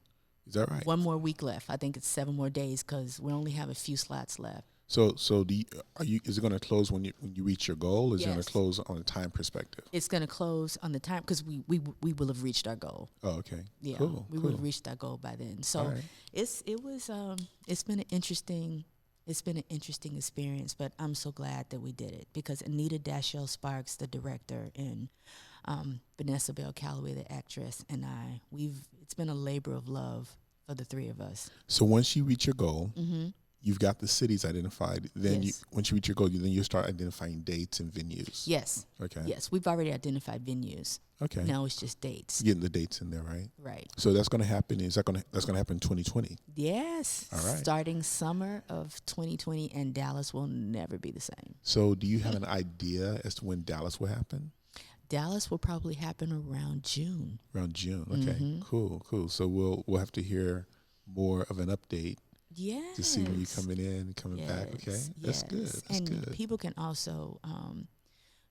Is that right? 1 more week left. I think it's 7 more days because we only have a few slots left. So is it going to close when you reach your goal? Or is it going to close on a time perspective? It's going to close on the time because we will have reached our goal. Oh, okay. Yeah, cool. We will have reached our goal by then. So it's been an interesting experience, but I'm so glad that we did it because Anita Dashiell Sparks, the director, and Vanessa Bell Calloway, the actress, and it's been a labor of love for the three of us. So once you reach your goal, you've got the cities identified. Then once you reach your goal, then you start identifying dates and venues. Yes. Okay. Yes, we've already identified venues. Okay. Now it's just dates. Getting the dates in there, right? Right. So that's going to happen. That's going to happen in 2020. Yes. All right. Starting summer of 2020, and Dallas will never be the same. So do you have an idea as to when Dallas will happen? Dallas will probably happen around June. Around June. Okay. Cool. So we'll have to hear more of an update Yes. to see when you're coming in and coming back. Okay, that's good. That's and good. people can also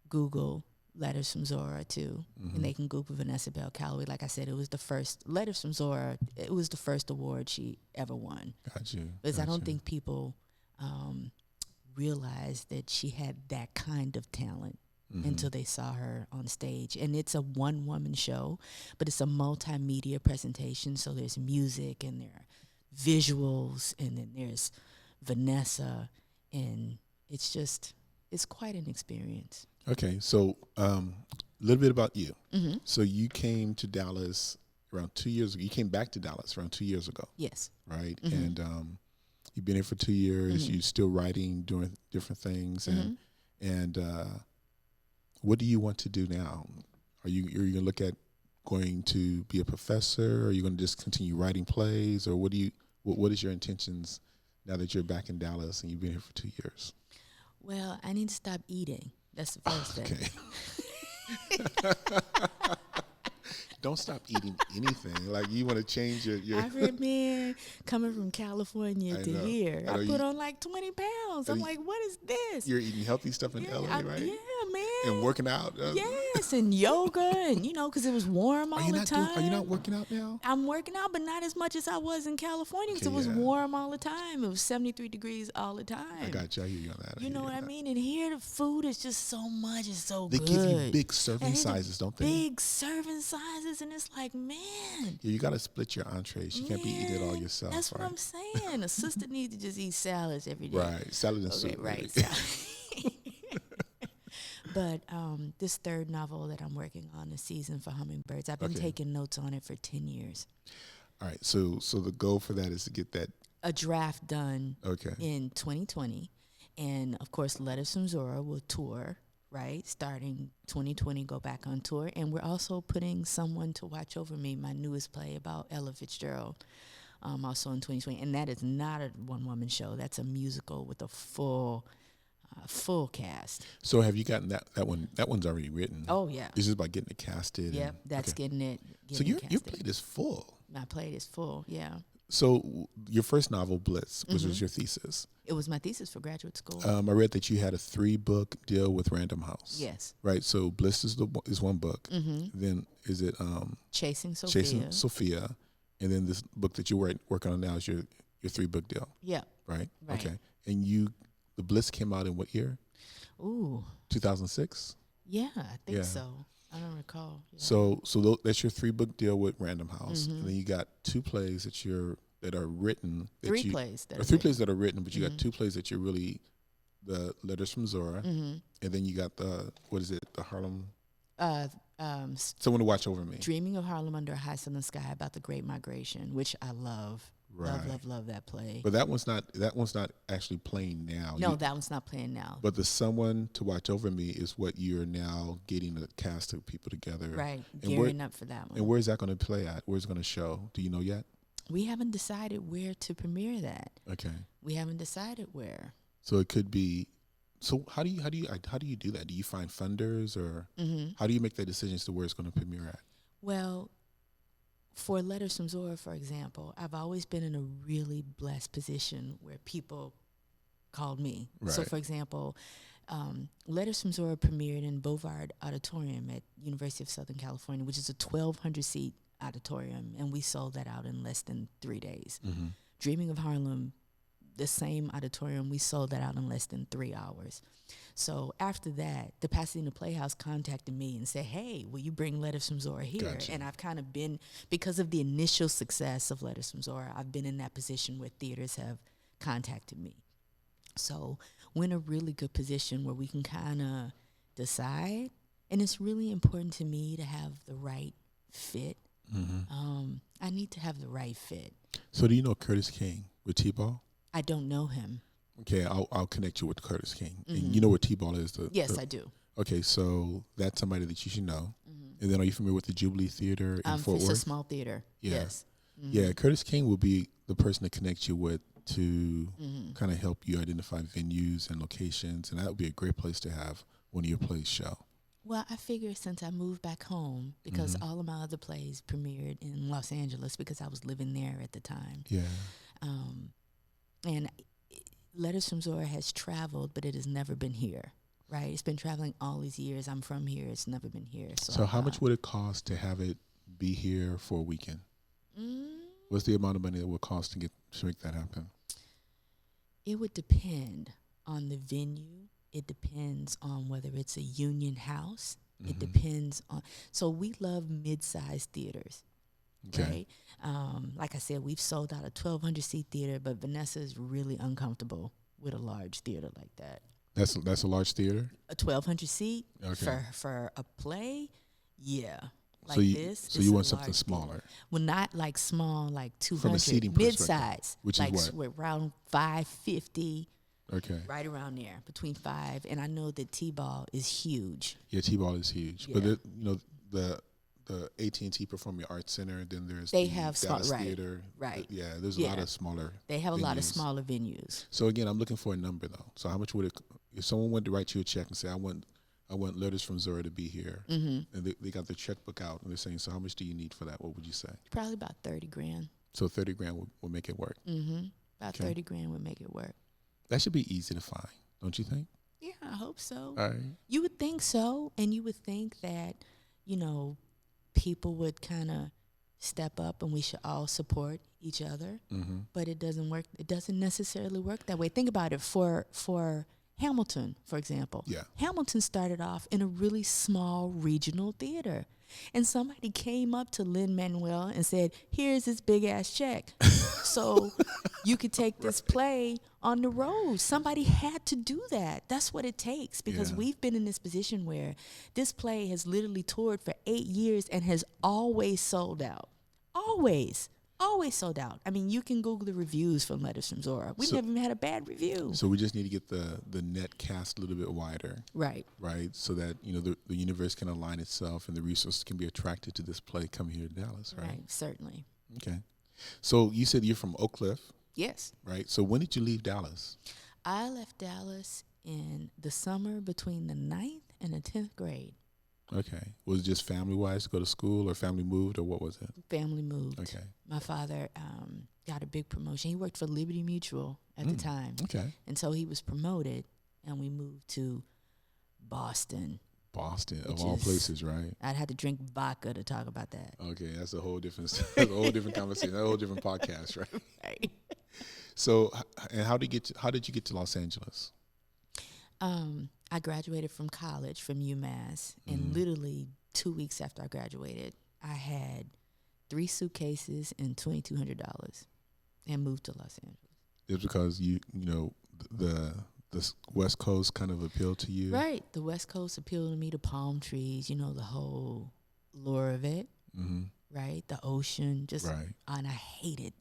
Google Letters from Zora too, and they can Google Vanessa Bell Calloway. Like I said, it was the first Letters from Zora. It was the first award she ever won. Got you. Because I don't think people realized that she had that kind of talent until they saw her on stage. And it's a one-woman show, but it's a multimedia presentation. So there's music and there are visuals, and then there's Vanessa, and it's quite an experience. Okay, so a little bit about you. So you came to Dallas around 2 years ago. You came back to Dallas around 2 years ago. Yes. Right? And you've been here for 2 years. You're still writing, doing different things. And what do you want to do now? Are you going to look at going to be a professor? Or are you going to just continue writing plays? Or what is your intentions now that you're back in Dallas and you've been here for 2 years? Well, I need to stop eating. That's the first thing. Don't stop eating anything. Like, you want to change your I've heard, man, coming from California to here, I put on like 20 pounds. I'm like, what is this? You're eating healthy stuff in LA, right? Yeah, man. And working out. Yes, and yoga, and because it was warm all the time. Are you not working out now? I'm working out, but not as much as I was in California, because it was warm all the time. It was 73 degrees all the time. I got you. I hear you on that. You know what I mean? And here the food is just so much. It's so good. They give you big serving sizes, don't they? Big serving sizes, and it's like, man. Yeah, you got to split your entrees. You can't be eating it all yourself. That's what I'm saying. A sister needs to just eat salads every day. Right, salad and soup. Right, salad. But this third novel that I'm working on, The Season for Hummingbirds, I've been taking notes on it for 10 years. All right, so the goal for that is to get that a draft done in 2020. And, of course, Letters from Zora will tour, right, starting 2020, go back on tour. And we're also putting Someone to Watch Over Me, my newest play about Ella Fitzgerald, also in 2020. And that is not a one-woman show. That's a musical with a full cast. So have you gotten that one? That one's already written. Oh, yeah. It's just about getting it casted. Yep, that's getting it So your plate is full. My plate is full, yeah. So your first novel, Bliss, which was your thesis. It was my thesis for graduate school. I read that you had a 3-book deal with Random House. Yes. Right. So Bliss is one book. Then is it Chasing Sophia? Chasing Sophia, and then this book that you're working on now is your 3-book deal. Yeah. Right. Okay. And the Bliss came out in what year? Ooh. 2006. Yeah, I think so. I don't recall. Yeah. So that's your 3-book deal with Random House, and then you got 2 plays that are written. Three plays that are written, but you got 2 plays that you're really the Letters from Zora, and then you got the Harlem. Someone to Watch Over Me. Dreaming of Harlem Under a High Southern Sky, about the Great Migration, which I love. Right. Love that play. But that one's not actually playing now. No, that one's not playing now. But the Someone to Watch Over Me is what you're now getting the cast of people together. Right, gearing up for that one. And where's that going to play at? Where's it going to show? Do you know yet? We haven't decided where to premiere that. Okay. We haven't decided where. So it could be. So how do you do that? Do you find funders, or how do you make that decision as to where it's going to premiere at? Well, for Letters from Zora, for example, I've always been in a really blessed position where people called me. Right. So, for example, Letters from Zora premiered in Bovard Auditorium at University of Southern California, which is a 1,200-seat auditorium, and we sold that out in less than 3 days. Dreaming of Harlem, the same auditorium, we sold that out in less than 3 hours. So after that, the Pasadena Playhouse contacted me and said, hey, will you bring Letters from Zora here? Gotcha. And I've kind of been, because of the initial success of Letters from Zora, I've been in that position where theaters have contacted me. So we're in a really good position where we can kind of decide. And it's really important to me to have the right fit. I need to have the right fit. So do you know Curtis King with T-Ball? I don't know him. Okay, I'll connect you with Curtis King. And you know what T-Ball is? Yes, I do. Okay, so that's somebody that you should know. And then are you familiar with the Jubilee Theater in Fort Worth? It's a small theater. Yeah. Yes. Yeah, Curtis King will be the person to connect you with to kind of help you identify venues and locations. And that would be a great place to have one of your plays show. Well, I figured since I moved back home, because all of my other plays premiered in Los Angeles because I was living there at the time. Yeah. And Letters from Zora has traveled, but it has never been here, right? It's been traveling all these years. I'm from here. It's never been here. So how much would it cost to have it be here for a weekend? What's the amount of money that would cost to make that happen? It would depend on the venue. It depends on whether it's a union house. It depends on. So we love mid-sized theaters, right? Like I said, we've sold out a 1,200 seat theater, but Vanessa is really uncomfortable with a large theater like that. That's a large theater. A 1,200 seat Okay. for a play, yeah. Like So you want a something large smaller. theater. Well, not like small, like 200. From a seating mid-size, which like is what? around 550. Okay. Right around there, between 5, and I know that T-ball is huge. Yeah, T-ball is huge, Yeah. but the AT&T Performing Arts Center, and then there's They the have Dallas Theater. right. Yeah, there's a lot of smaller. They have a lot of venues. smaller venues. So again, I'm looking for a number though. So how much would it? If someone went to write you a check and say, I want Letters from Zora to be here, and they got their checkbook out and they're saying, so how much do you need for that? What would you say? Probably about 30 grand. So 30 grand will make it work. About Okay. 30 grand would make it work. That should be easy to find, don't you think? Yeah, I hope so. All right. You would think so, and you would think that, people would kind of step up and we should all support each other. But it doesn't work. It doesn't necessarily work that way. Think about it. For Hamilton, for example. Yeah. Hamilton started off in a really small regional theater. And somebody came up to Lin-Manuel and said, here's this big-ass check. So you could take this play on the road. Somebody had to do that. That's what it takes, because Yeah. we've been in this position where this play has literally toured for 8 years and has always sold out. Always sold out. I mean, you can Google the reviews for Letters from Zora. We've never even had a bad review. So we just need to get the net cast a little bit wider, Right. right? So that the universe can align itself and the resources can be attracted to this play coming here to Dallas, right? Right, certainly. Okay. So you said you're from Oak Cliff, Yes. right? So when did you leave Dallas? I left Dallas in the summer between the 9th and the 10th grade. Okay. Was it just family-wise to go to school, or family moved, or what was it? Family moved. Okay. My father got a big promotion. He worked for Liberty Mutual at the time. Okay. And so he was promoted, and we moved to Boston. Boston, of Which all is- places, right? I'd have to drink vodka to talk about that. Okay, that's a whole different, that's a whole different conversation, a whole different podcast, right? Right. So, and how did you get to Los Angeles? I graduated from college from UMass, and literally 2 weeks after I graduated, I had 3 suitcases and $2,200 and moved to Los Angeles. It's because the West Coast kind of appealed to you, Right. The West Coast appealed to me, the palm trees, the whole lure of it, right? The ocean, just, Right. and I hate it.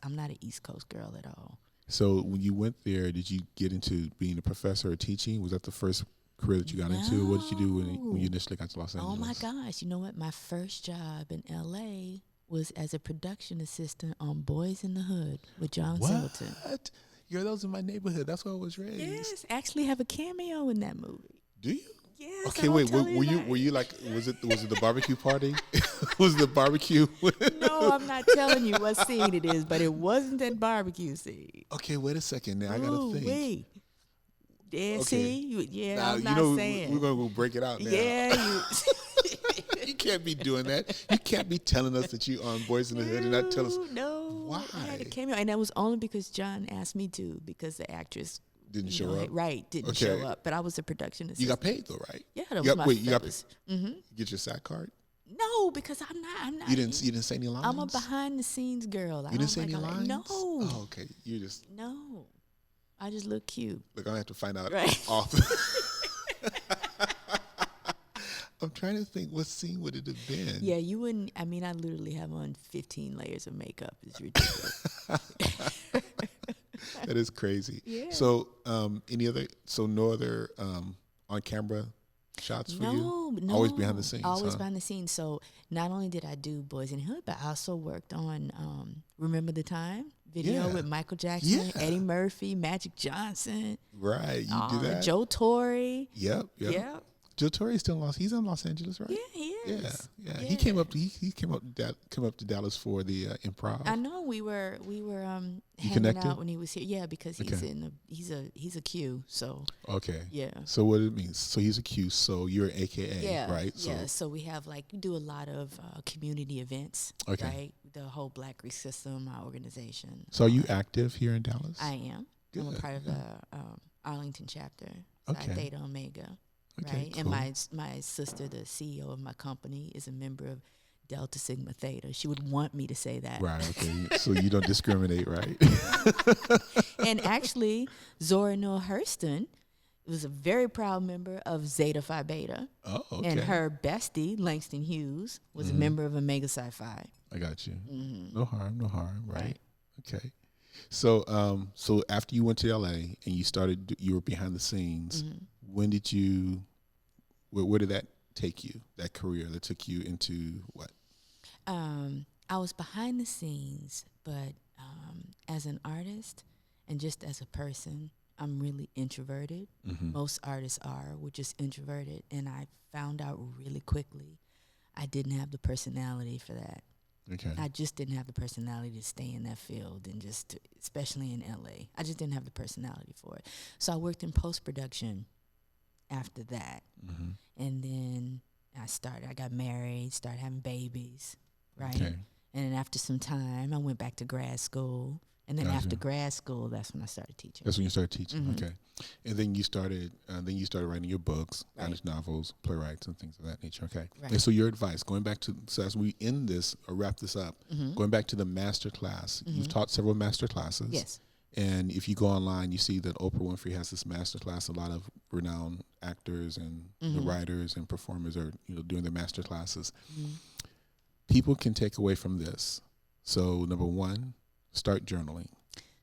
I'm not an East Coast girl at all. So when you went there, did you get into being a professor or teaching? Was that the first career that you got into? What did you do when you initially got to Los Angeles? Oh my gosh. You know what? My first job in LA was as a production assistant on Boys in the Hood with John Singleton. What? Girl, that was in my neighborhood. That's where I was raised. Yes, actually have a cameo in that movie. Do you? Yes. Okay, wait. Were you like? Was it the barbecue party? Was the barbecue? No, I'm not telling you what scene it is, but it wasn't that barbecue scene. Okay, wait a second. Now I gotta think. Wait. Yeah, Okay. see? Now, I'm not saying. we're gonna go break it out now. Yeah, You can't be doing that. You can't be telling us that you on Boys in the Hood and not tell us. No. Why? I had a cameo, and that was only because John asked me to, because the actress Didn't show up. Right, didn't Okay. show up. But I was a production assistant. You got paid though, right? Yeah, that You was got- my. wait, you that got- was, Get your SAT card. No, because I'm not. You didn't say any lines. I'm a behind the scenes girl. You didn't say any all that. lines. No. Oh, okay. You just No. I just look cute. look. I have to find out Right. off. I'm trying to think. What scene would it have been? Yeah, you wouldn't. I mean, I literally have on 15 layers of makeup. It's ridiculous. That is crazy. Yeah. So, no other on camera shots for you? No. Always behind the scenes. Always huh? behind the scenes. So not only did I do Boys in the Hood, but I also worked on Remember the Time video Yeah. with Michael Jackson, Yeah. Eddie Murphy, Magic Johnson, Right. You do that. Joe Torre. Yep. Yep. Joe Torre's still in He's in Los Angeles, right? Yeah, he is. Yeah. He came up. He came up. Come up to Dallas for the improv. I know we were hanging connected? out when he was here. Yeah, because he's Okay. he's a Q. So Okay. yeah. So what it means? So he's a Q. So you're an AKA, Yeah, right? So yeah. So we have we do a lot of community events, Okay. right? The whole Black Greek System, our organization. So are you active here in Dallas? I am. I'm a Good, part of the Arlington chapter, Psi Okay. Theta Omega, Okay, right? cool. And my sister, the CEO of my company, is a member of Delta Sigma Theta. She would want me to say that. Right. Okay. So you don't discriminate, right? And actually, Zora Neale Hurston was a very proud member of Zeta Phi Beta. Oh, okay. And her bestie, Langston Hughes, was a member of Omega Psi Phi. I got you. Mm-hmm. No harm, right? Right. Okay. So, so after you went to LA and you were behind the scenes. Mm-hmm. When did you? Where did that take you? That career that took you into what? I was behind the scenes, but as an artist and just as a person, I'm really introverted. Mm-hmm. Most artists are. We're just introverted. And I found out really quickly I didn't have the personality for that. Okay. I just didn't have the personality to stay in that field and especially in LA. I just didn't have the personality for it. So I worked in post-production after that. Mm-hmm. And then I got married, started having babies, right? Okay. And then after some time, I went back to grad school. And then Gotcha. after grad school, that's when I started teaching. That's when you started teaching. Mm-hmm. Okay. And then you started writing your books, Right. novels, playwrights, and things of that nature. Okay. Right. And so your advice, going back to, so as we end this or wrap this up, Mm-hmm. going back to the master class, you've taught several master classes. Yes. And if you go online, you see that Oprah Winfrey has this master class. A lot of renowned actors and the writers and performers are doing their master classes. Mm-hmm. People can take away from this. So number one, start journaling.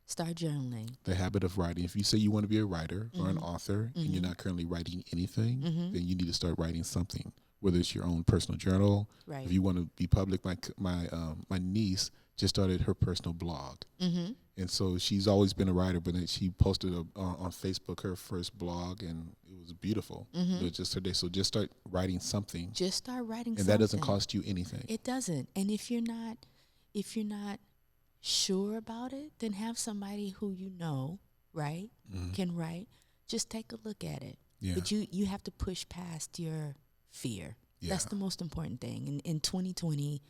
Start journaling. The habit of writing. If you say you want to be a writer or an author and you're not currently writing anything, then you need to start writing something. Whether it's your own personal journal, Right. if you want to be public. My niece just started her personal blog. Mm-hmm. And so she's always been a writer, but then she posted on Facebook her first blog, and it was beautiful. It was just her day. So just start writing something, Just start writing and something. that doesn't cost you anything. It doesn't. And if you're not sure about it, then have somebody who right, can write. Just take a look at it. Yeah. But you have to push past your fear. Yeah. That's the most important thing. In 2020,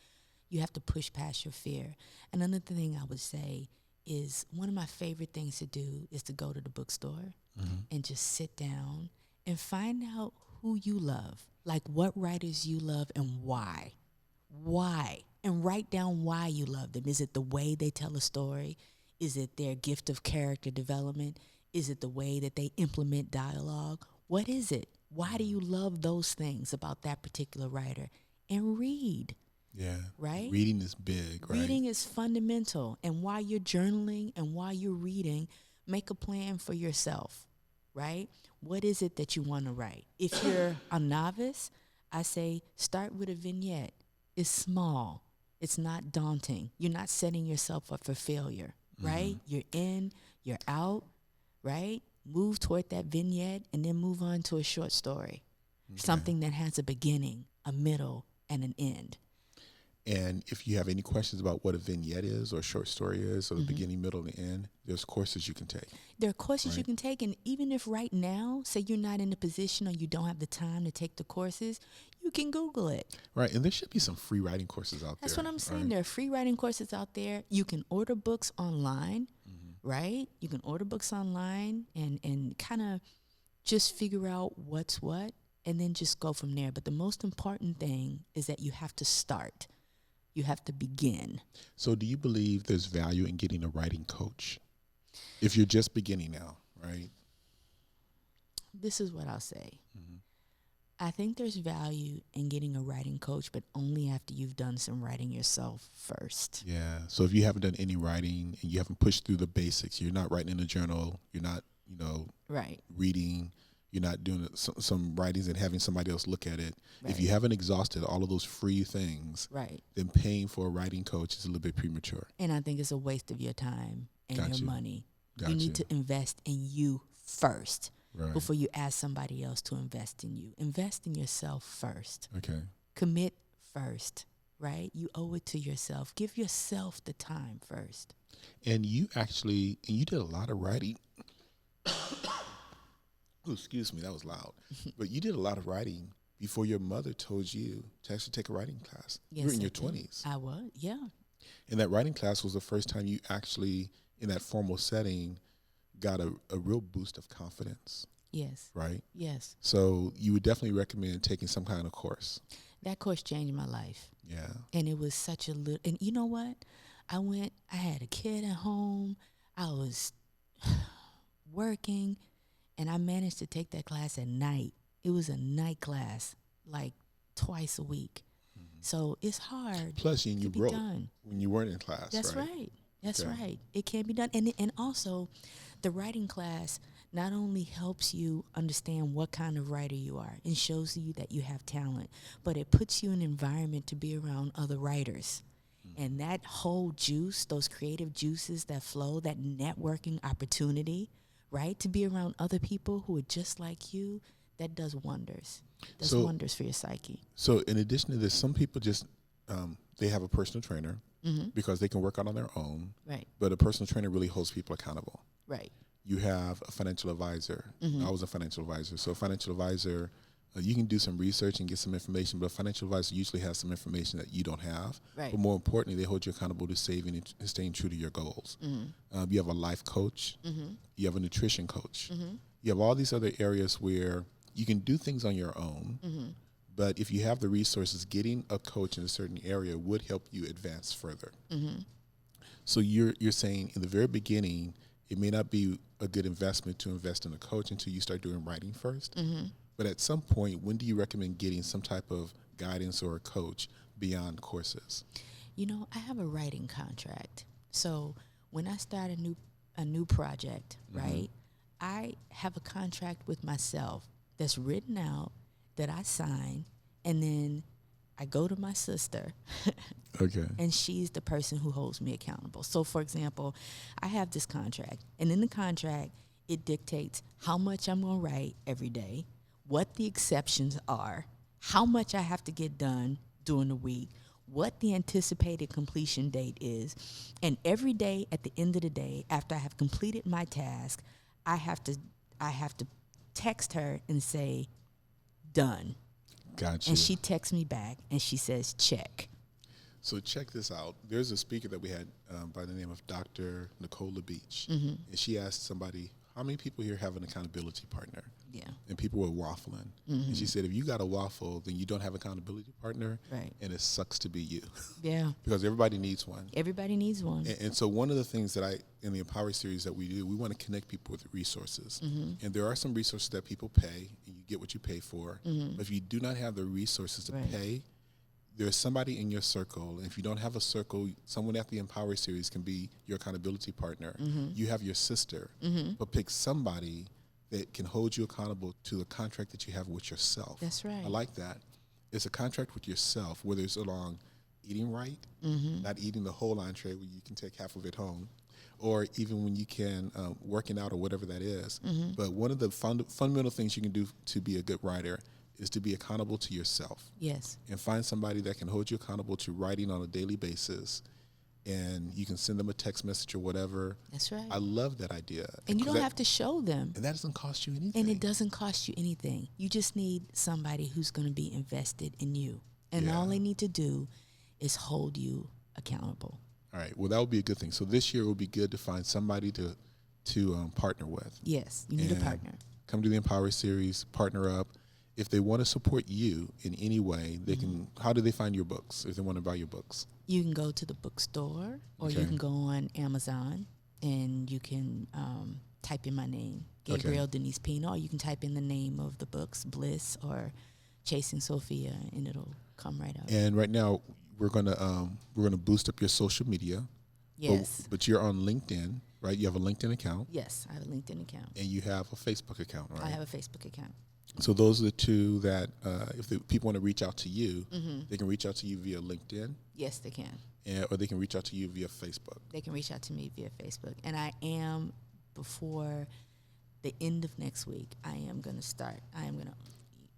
you have to push past your fear. Another thing I would say is one of my favorite things to do is to go to the bookstore and just sit down and find out who you love, like what writers you love and why. Why? And write down why you love them. Is it the way they tell a story? Is it their gift of character development? Is it the way that they implement dialogue? What is it? Why do you love those things about that particular writer? And read. Yeah. Right? Reading is big, right? Reading is fundamental. And while you're journaling and while you're reading, make a plan for yourself, right? What is it that you want to write? If you're a novice, I say start with a vignette. It's small. It's not daunting. You're not setting yourself up for failure, right? You're in, you're out, right? Move toward that vignette and then move on to a short story. Something that has a beginning, a middle, and an end. And if you have any questions about what a vignette is or a short story is or the beginning, middle, and end, there's courses you can take. There are courses you can take, and even if right now, say you're not in a position or you don't have the time to take the courses, you can Google it. Right, and there should be some free writing courses out That's there. what I'm saying. Right? There are free writing courses out there. You can order books online, right? You can order books online and kind of just figure out what's what and then just go from there. But the most important thing is that you have to start. You have to begin. So do you believe there's value in getting a writing coach? If you're just beginning now, right? This is what I'll say. I think there's value in getting a writing coach, but only after you've done some writing yourself first. Yeah. So if you haven't done any writing and you haven't pushed through the basics, you're not writing in a journal, you're not, Right. reading, you're not doing some writings and having somebody else look at it. Right. If you haven't exhausted all of those free things, Right. then paying for a writing coach is a little bit premature. And I think it's a waste of your time and Got your you. money. Got You you. need to invest in you first. Right. before you ask somebody else to invest in you. Invest in yourself first. Okay. Commit first, right? You owe it to yourself. Give yourself the time first. And you did a lot of writing. Oh, excuse me, that was loud. But you did a lot of writing before your mother told you to actually take a writing class. Yes, you were in I your did. 20s. I was, yeah. And that writing class was the first time you actually, in that formal setting, got a real boost of confidence, Yes. right? Yes. So you would definitely recommend taking some kind of course. That course changed my life. Yeah. And it was such a little, and you know what? I had a kid at home. I was working, and I managed to take that class at night. It was a night class, like twice a week. So it's hard Plus, and to you be wrote done. when you weren't in class, That's right? right. That's Okay. right. It can be done. And also, the writing class not only helps you understand what kind of writer you are and shows you that you have talent, but it puts you in an environment to be around other writers. And that whole juice, those creative juices that flow, that networking opportunity, right? To be around other people who are just like you, that does wonders. Does So- wonders for your psyche. So in addition to this, some people just, they have a personal trainer because they can work out on their own, Right, but a personal trainer really holds people accountable. right. You have a financial advisor. I was a financial advisor. So a financial advisor, you can do some research and get some information, but a financial advisor usually has some information that you don't have. Right. But more importantly, they hold you accountable to saving and staying true to your goals. You have a life coach. You have a nutrition coach. You have all these other areas where you can do things on your own, but if you have the resources, getting a coach in a certain area would help you advance further. So you're saying in the very beginning, it may not be a good investment to invest in a coach until you start doing writing first. But at some point, when do you recommend getting some type of guidance or a coach beyond courses? You know, I have a writing contract. So when I start a new project, right, I have a contract with myself that's written out that I sign, and then I go to my sister Okay. and she's the person who holds me accountable. So for example, I have this contract, and in the contract it dictates how much I'm going to write every day, what the exceptions are, how much I have to get done during the week, what the anticipated completion date is, and every day at the end of the day after I have completed my task, I have to text her and say done. Gotcha. And she texts me back and she says check. So check this out. There's a speaker that we had by the name of Dr. Nicola Beach. And she asked somebody, how many people here have an accountability partner? Yeah. And people were waffling. And she said, if you got a waffle, then you don't have an accountability partner. Right. And it sucks to be you. Yeah. Because everybody needs one. Everybody needs one. And so one of the things that in the Empower series that we do, we want to connect people with resources. And there are some resources that people pay, and you get what you pay for. But if you do not have the resources to Right. pay, there's somebody in your circle. And if you don't have a circle, someone at the Empower series can be your accountability partner. You have your sister. But pick somebody that can hold you accountable to the contract that you have with yourself. That's right. I like that. It's a contract with yourself, whether it's along eating right, not eating the whole entree where you can take half of it home, or even when you can working out or whatever that is. But one of the fundamental things you can do to be a good writer is to be accountable to yourself. Yes. And find somebody that can hold you accountable to writing on a daily basis. And you can send them a text message or whatever. That's right. I love that idea. And you don't that- have to show them. And that doesn't cost you anything. And it doesn't cost you anything. You just need somebody who's going to be invested in you. And Yeah. all they need to do is hold you accountable. All right. Well, that would be a good thing. So this year it would be good to find somebody to partner with. Yes, you need a And partner. Come to the Empower series, partner up. If they want to support you in any way, they can. How do they find your books if they want to buy your books? You can go to the bookstore, or Okay. you can go on Amazon, and you can type in my name, Gabrielle Denise Pina, or you can type in the name of the books, Bliss or Chasing Sophia, and it'll come right up. And right now we're gonna boost up your social media. Yes. But you're on LinkedIn, right? You have a LinkedIn account Yes, I have a LinkedIn account. and you have a Facebook account, right? I have a Facebook account. So those are the two that if people want to reach out to you, they can reach out to you via LinkedIn, Yes, they can. or they can reach out to you via Facebook. They can reach out to me via Facebook. And I am, before the end of next week, I am going to start. I'm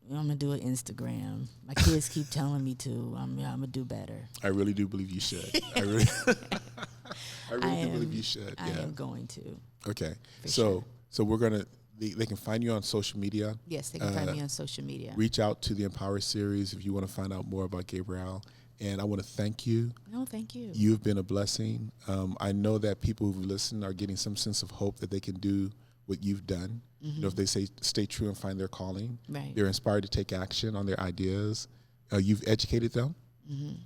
going to do an Instagram. My kids keep telling me to. I'm going to do better. I really do believe you should. I really do believe you should. I Yeah. am going to. Okay. For So sure. so we're going to, they can find you on social media. Yes, they can find me on social media. Reach out to the Empower series if you want to find out more about Gabrielle. And I want to thank you. No, thank you. You've been a blessing. I know that people who've listened are getting some sense of hope that they can do what you've done. You know, if they say stay true and find their calling, Right. they're inspired to take action on their ideas. You've educated them.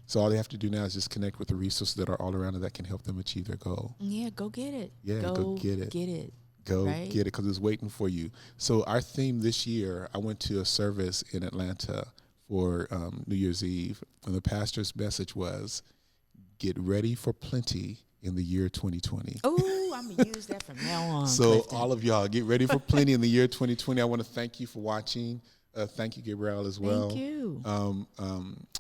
So all they have to do now is just connect with the resources that are all around it that can help them achieve their goal. Yeah, go get it. Yeah, go get it. Get it. Go Right? get it because it's waiting for you. So our theme this year, I went to a service in Atlanta for New Year's Eve, and the pastor's message was, "Get ready for plenty in the year 2020." Oh, I'm going to use that from now on. So Clifton. all of y'all, get ready for plenty in the year 2020. I want to thank you for watching. Thank you, Gabrielle, as well. Thank you.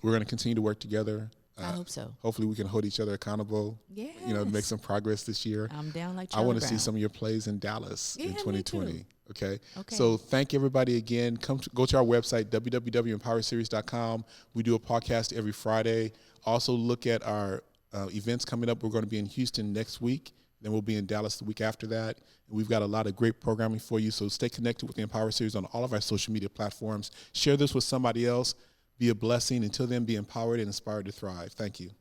We're going to continue to work together. I hope so. Hopefully we can hold each other accountable. Yes. You know, make some progress this year. I'm down like I Charlie want to see Brown. some of your plays in Dallas Yeah, in me 2020. too. Okay. Okay. So thank everybody again. Go to our website, www.empowerseries.com. We do a podcast every Friday. Also look at our events coming up. We're going to be in Houston next week. Then we'll be in Dallas the week after that. And we've got a lot of great programming for you. So stay connected with the Empower Series on all of our social media platforms. Share this with somebody else. Be a blessing. Until then, be empowered and inspired to thrive. Thank you.